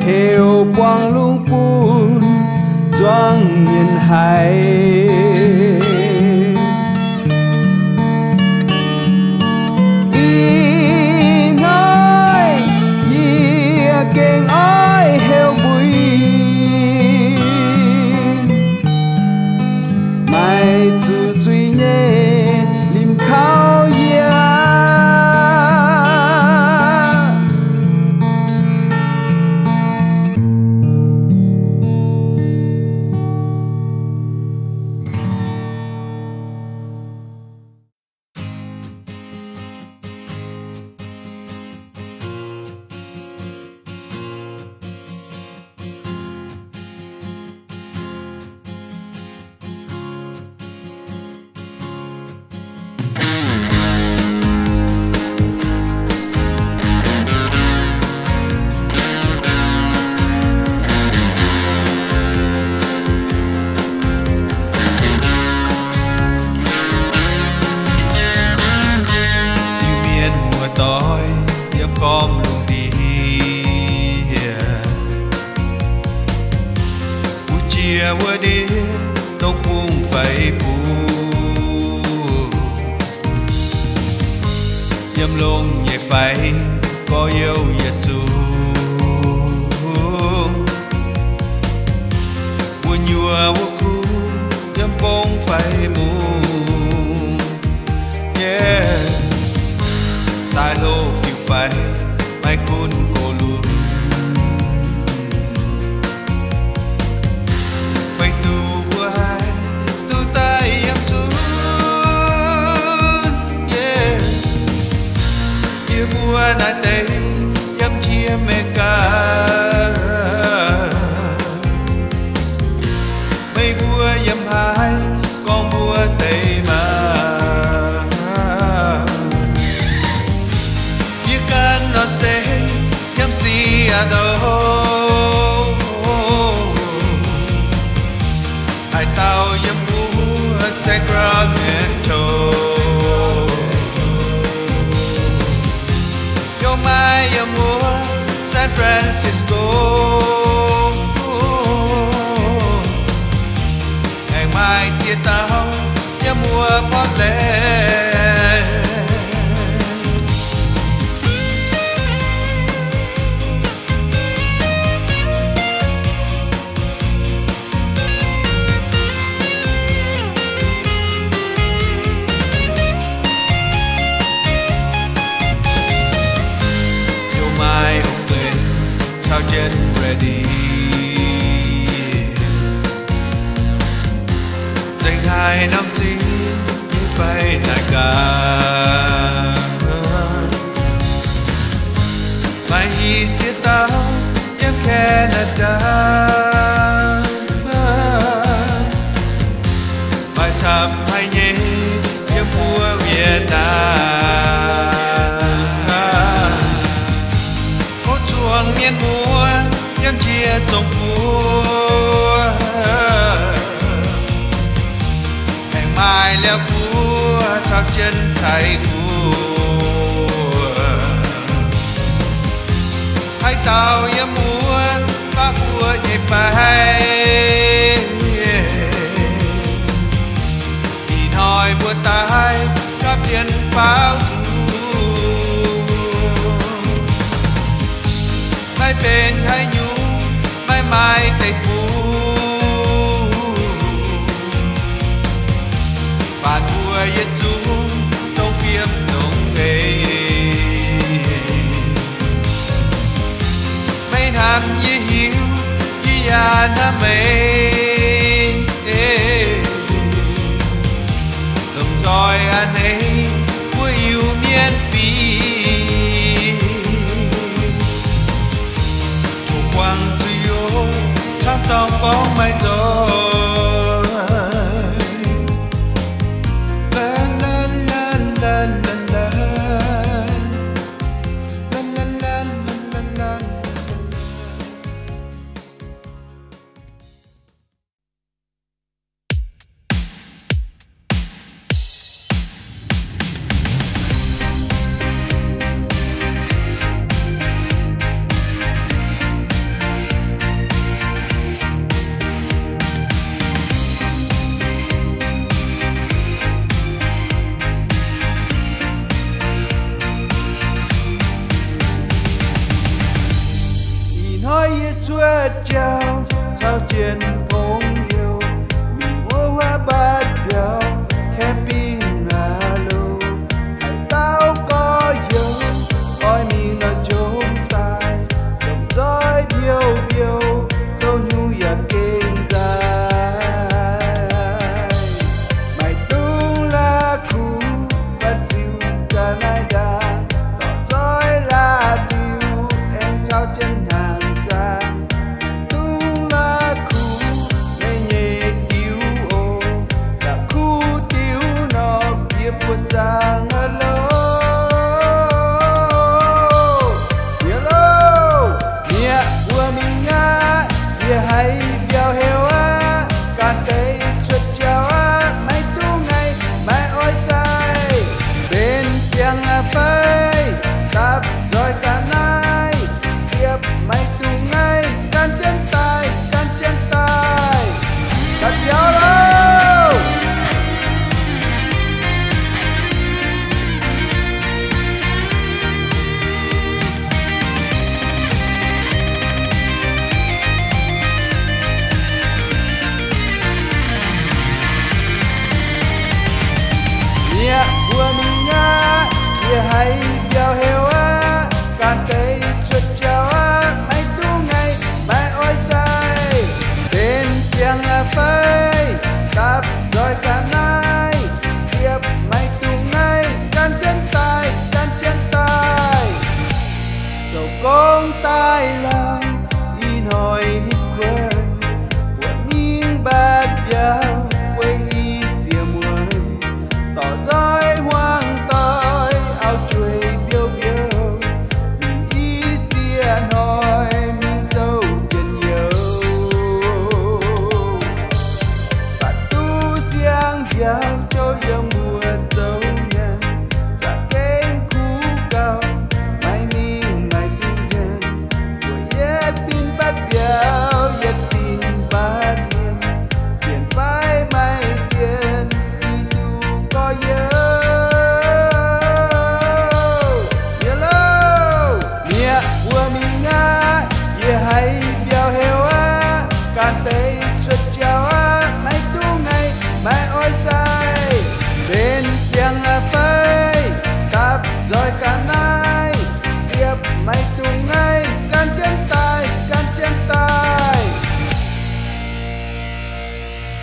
heo quang lung bùn doang miền hải nhâm lông nhẹ phải có yêu nhật dù mùa nhùa mùa khu nhâm bông phải mù yeah tai lô phiêu phải mai côn cô luôn phải tu bữa hai tu tay em chú yeah chia bùa nai tây em chia mẹ ca mấy bùa em hai con bùa tây mà biết can nó sẽ em si à đâu ai tao em bùa Sacramento yo mai em bùa San Francisco ngày mai chia tao em mua Portland yo mai Oakland sao trên ready danh hai Hai năm gì như phải đại ca Mai hi chia tao em Canada Mai chạm hai nhé em vua Việt Nam Cô chuông miền múa em chia trong cua Hẹn mai leo cua chắc chân thầy cua Hai tàu em múa phá cua nhảy phải Nhìn hỏi mùa tai các tiền báo dù Mai bên hay nhu mai mai tây cú Và mùa yên du đông phiếm đông nghề Mấy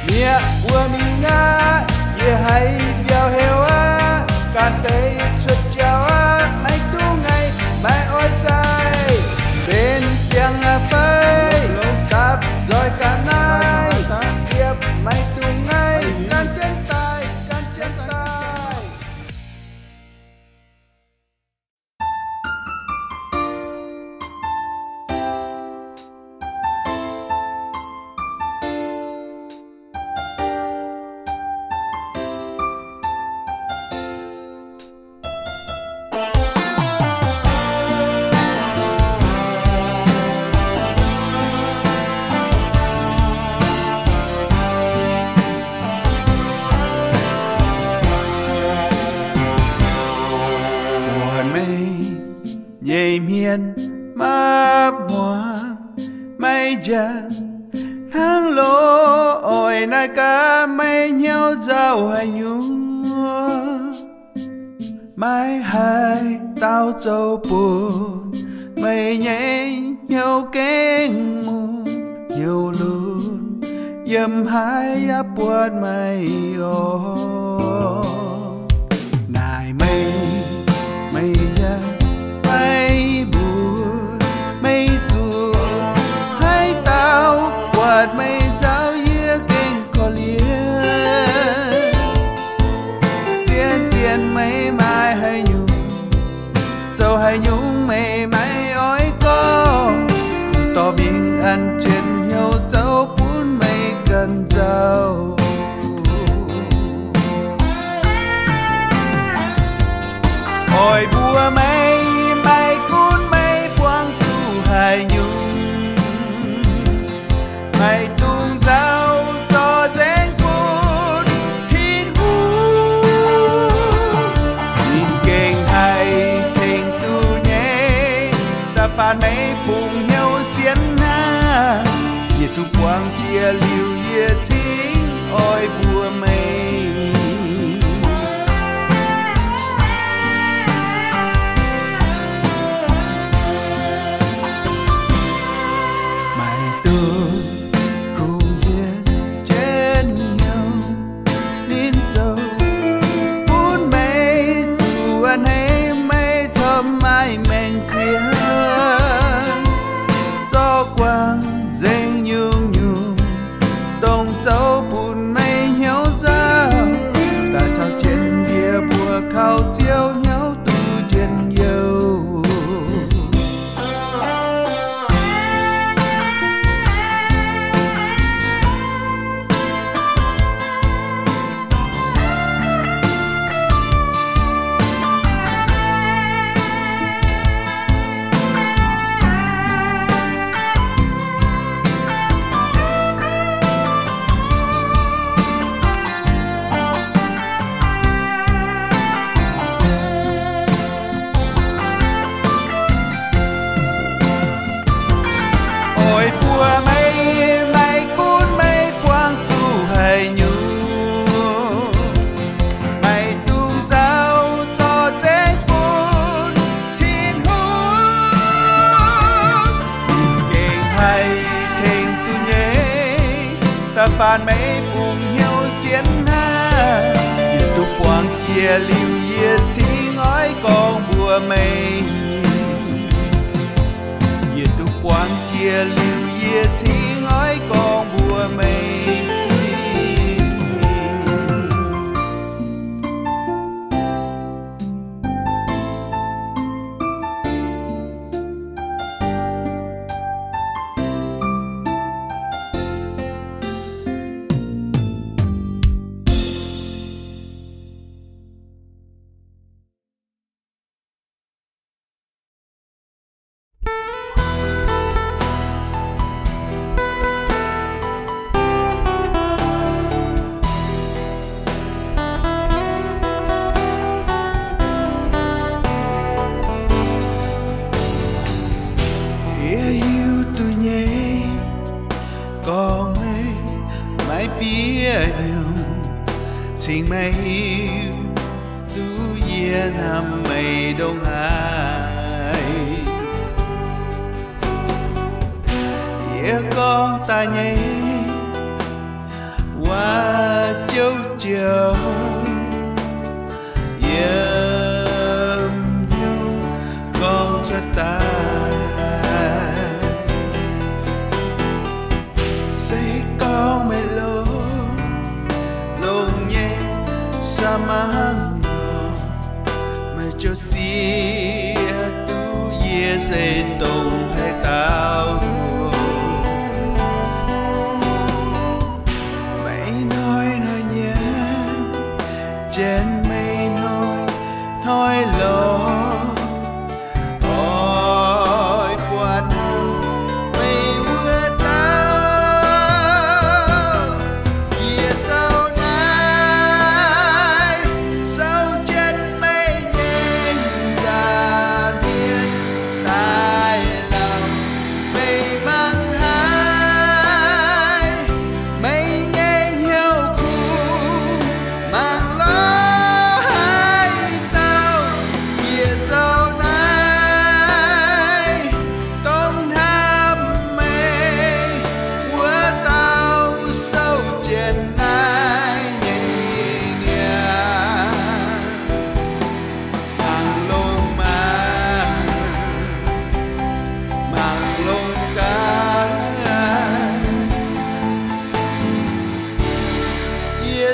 nhẹ bùa mình ngã ye hay biểu heo á can tây chuột chào á mai tu ngày mai ôi trái bên tiếng phơi tap rồi cả nai xiếp mai tu ngày can chân tay can chân tay. Nhảy miền map moang mây giang tháng lô ôi nai cá mây nhau giàu hay nhúa mai hai tao châu buồn mây nhảy nhau kén mù nhiều luôn yếm hai áp buồn mây ô nài mây mây giang mây buồn mây chua hai tao quạt mây giáo yết kinh có liên chiến chiến mây mai hay nhung dâu hay nhung mây mai ói có to bình ăn trên nhau dâu bún mây cần dâu ôi bùa mây mây cuốn mây buông tu hai nhung mây tung dao cho dáng cuốn thiên vũ nhìn kênh hay thình tu nhé ta phản mây cùng nhau xiên na nhiệt tu quang chia liu nhiệt chính ôi bùa mây mai men chia gió quang dây nhung nhung đồng châu bùn mây nhau ra ta trao trên bia bùa khao chiếu nhau tu trên yêu ôi bùa mây mây cuốn mây quang du hay nhung mây tung dao cho dễ cuốn thiên hút kênh hay kênh tu nhé ta phản mây cùng nhau xiên ha nhiệt tu quang chia liu nhiệt chính ói con bùa mây nhiệt tu quang chia liu nhiệt chính ói con bùa mây tình mây yêu tu yên hầm mây đông hải con ta nhé qua chiều yếm nhau con cho ta sẽ có mẹ lông nhẹ sa mang mẹ cho chia tu ye sẽ tông hay tao trên mây nói lo ôi buồn mây mưa tao kia sau này sau trên mây nhẹ ra biển tai lòng mây mang hai mây nhẹ nhau cùng mang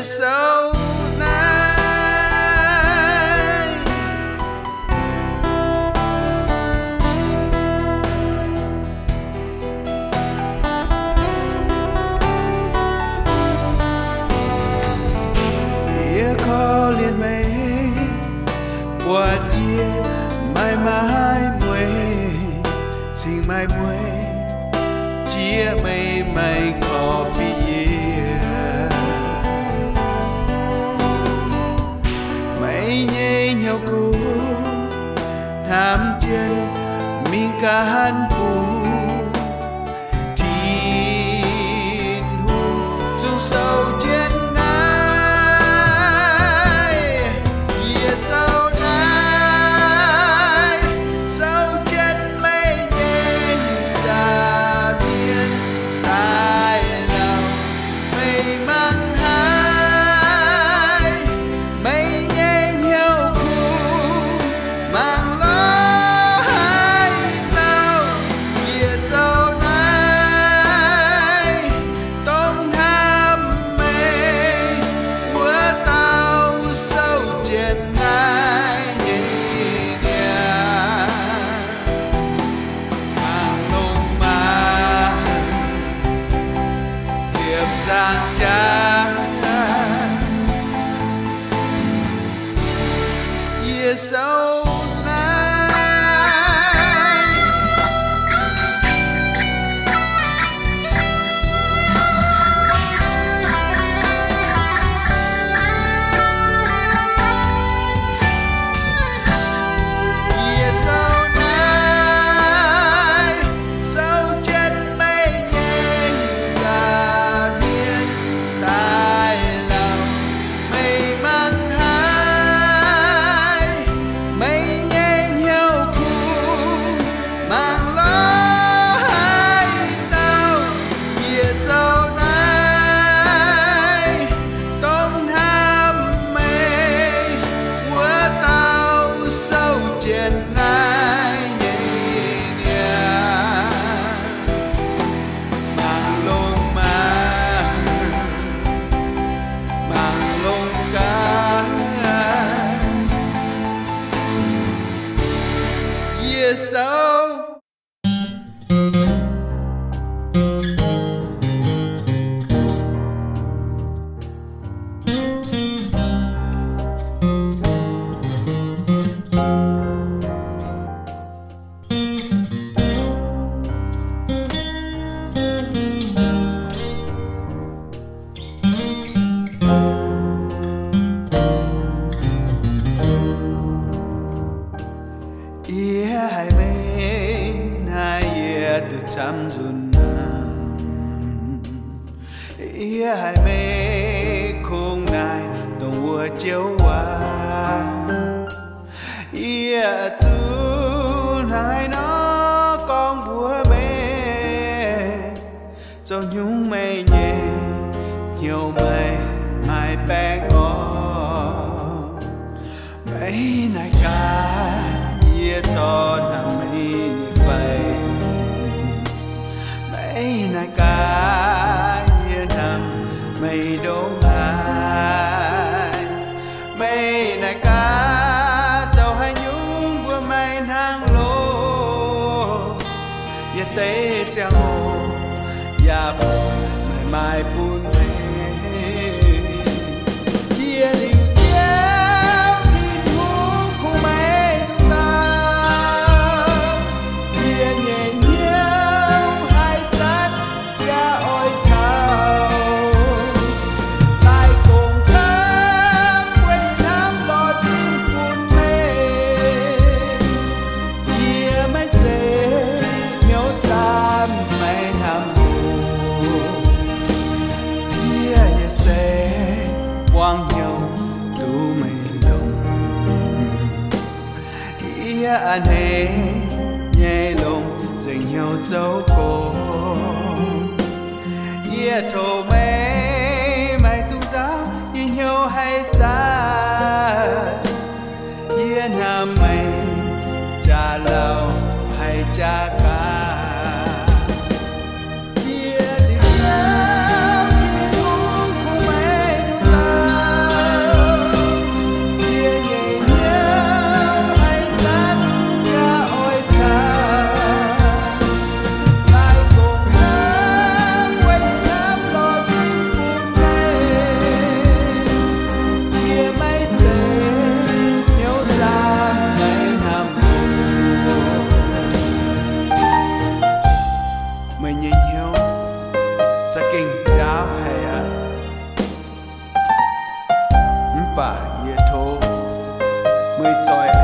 sau này ia khó liên mây qua dia mãi mãi muối xin mãi muối chia mây mây có phi nhẹ nhau cô tham chân mình cả hắn phù tin hùng dù sâu trên này yeah, sau này sau trên mây nhẹ ra biển tai lòng mây mang hai mây sau sau chăm dùn ia hai mê không ngại đồng vua chiếu hoa ia chú hai nó con vua bé cho nhúng mây nhẹ nhiều mây mai mai bén ngó mấy nai cá ye cho nằm mấy nhịp bay mấy nai cá ye nằm mấy đống ai mấy nai cá dầu hay nhung bữa mai nang lô ye tế giang hồ ya mai mai phun chia liu chéo thì muốn không mấy ta chia nhẹ nhau hai tát ya ôi chào lại cùng thắm quên năm lo tin phun mê chia mấy dễ nhớ tam mấy năm quang nhau tu mây đồng ý anh hề nhẹ lòng dành nhau dấu cổ ý thổ mây mày tu giáo nhìn nhau hay xa ý nam mày cha lâu hay cha ca mình nhìn nhau sẽ kinh giáo hay à bà ye thô mới soi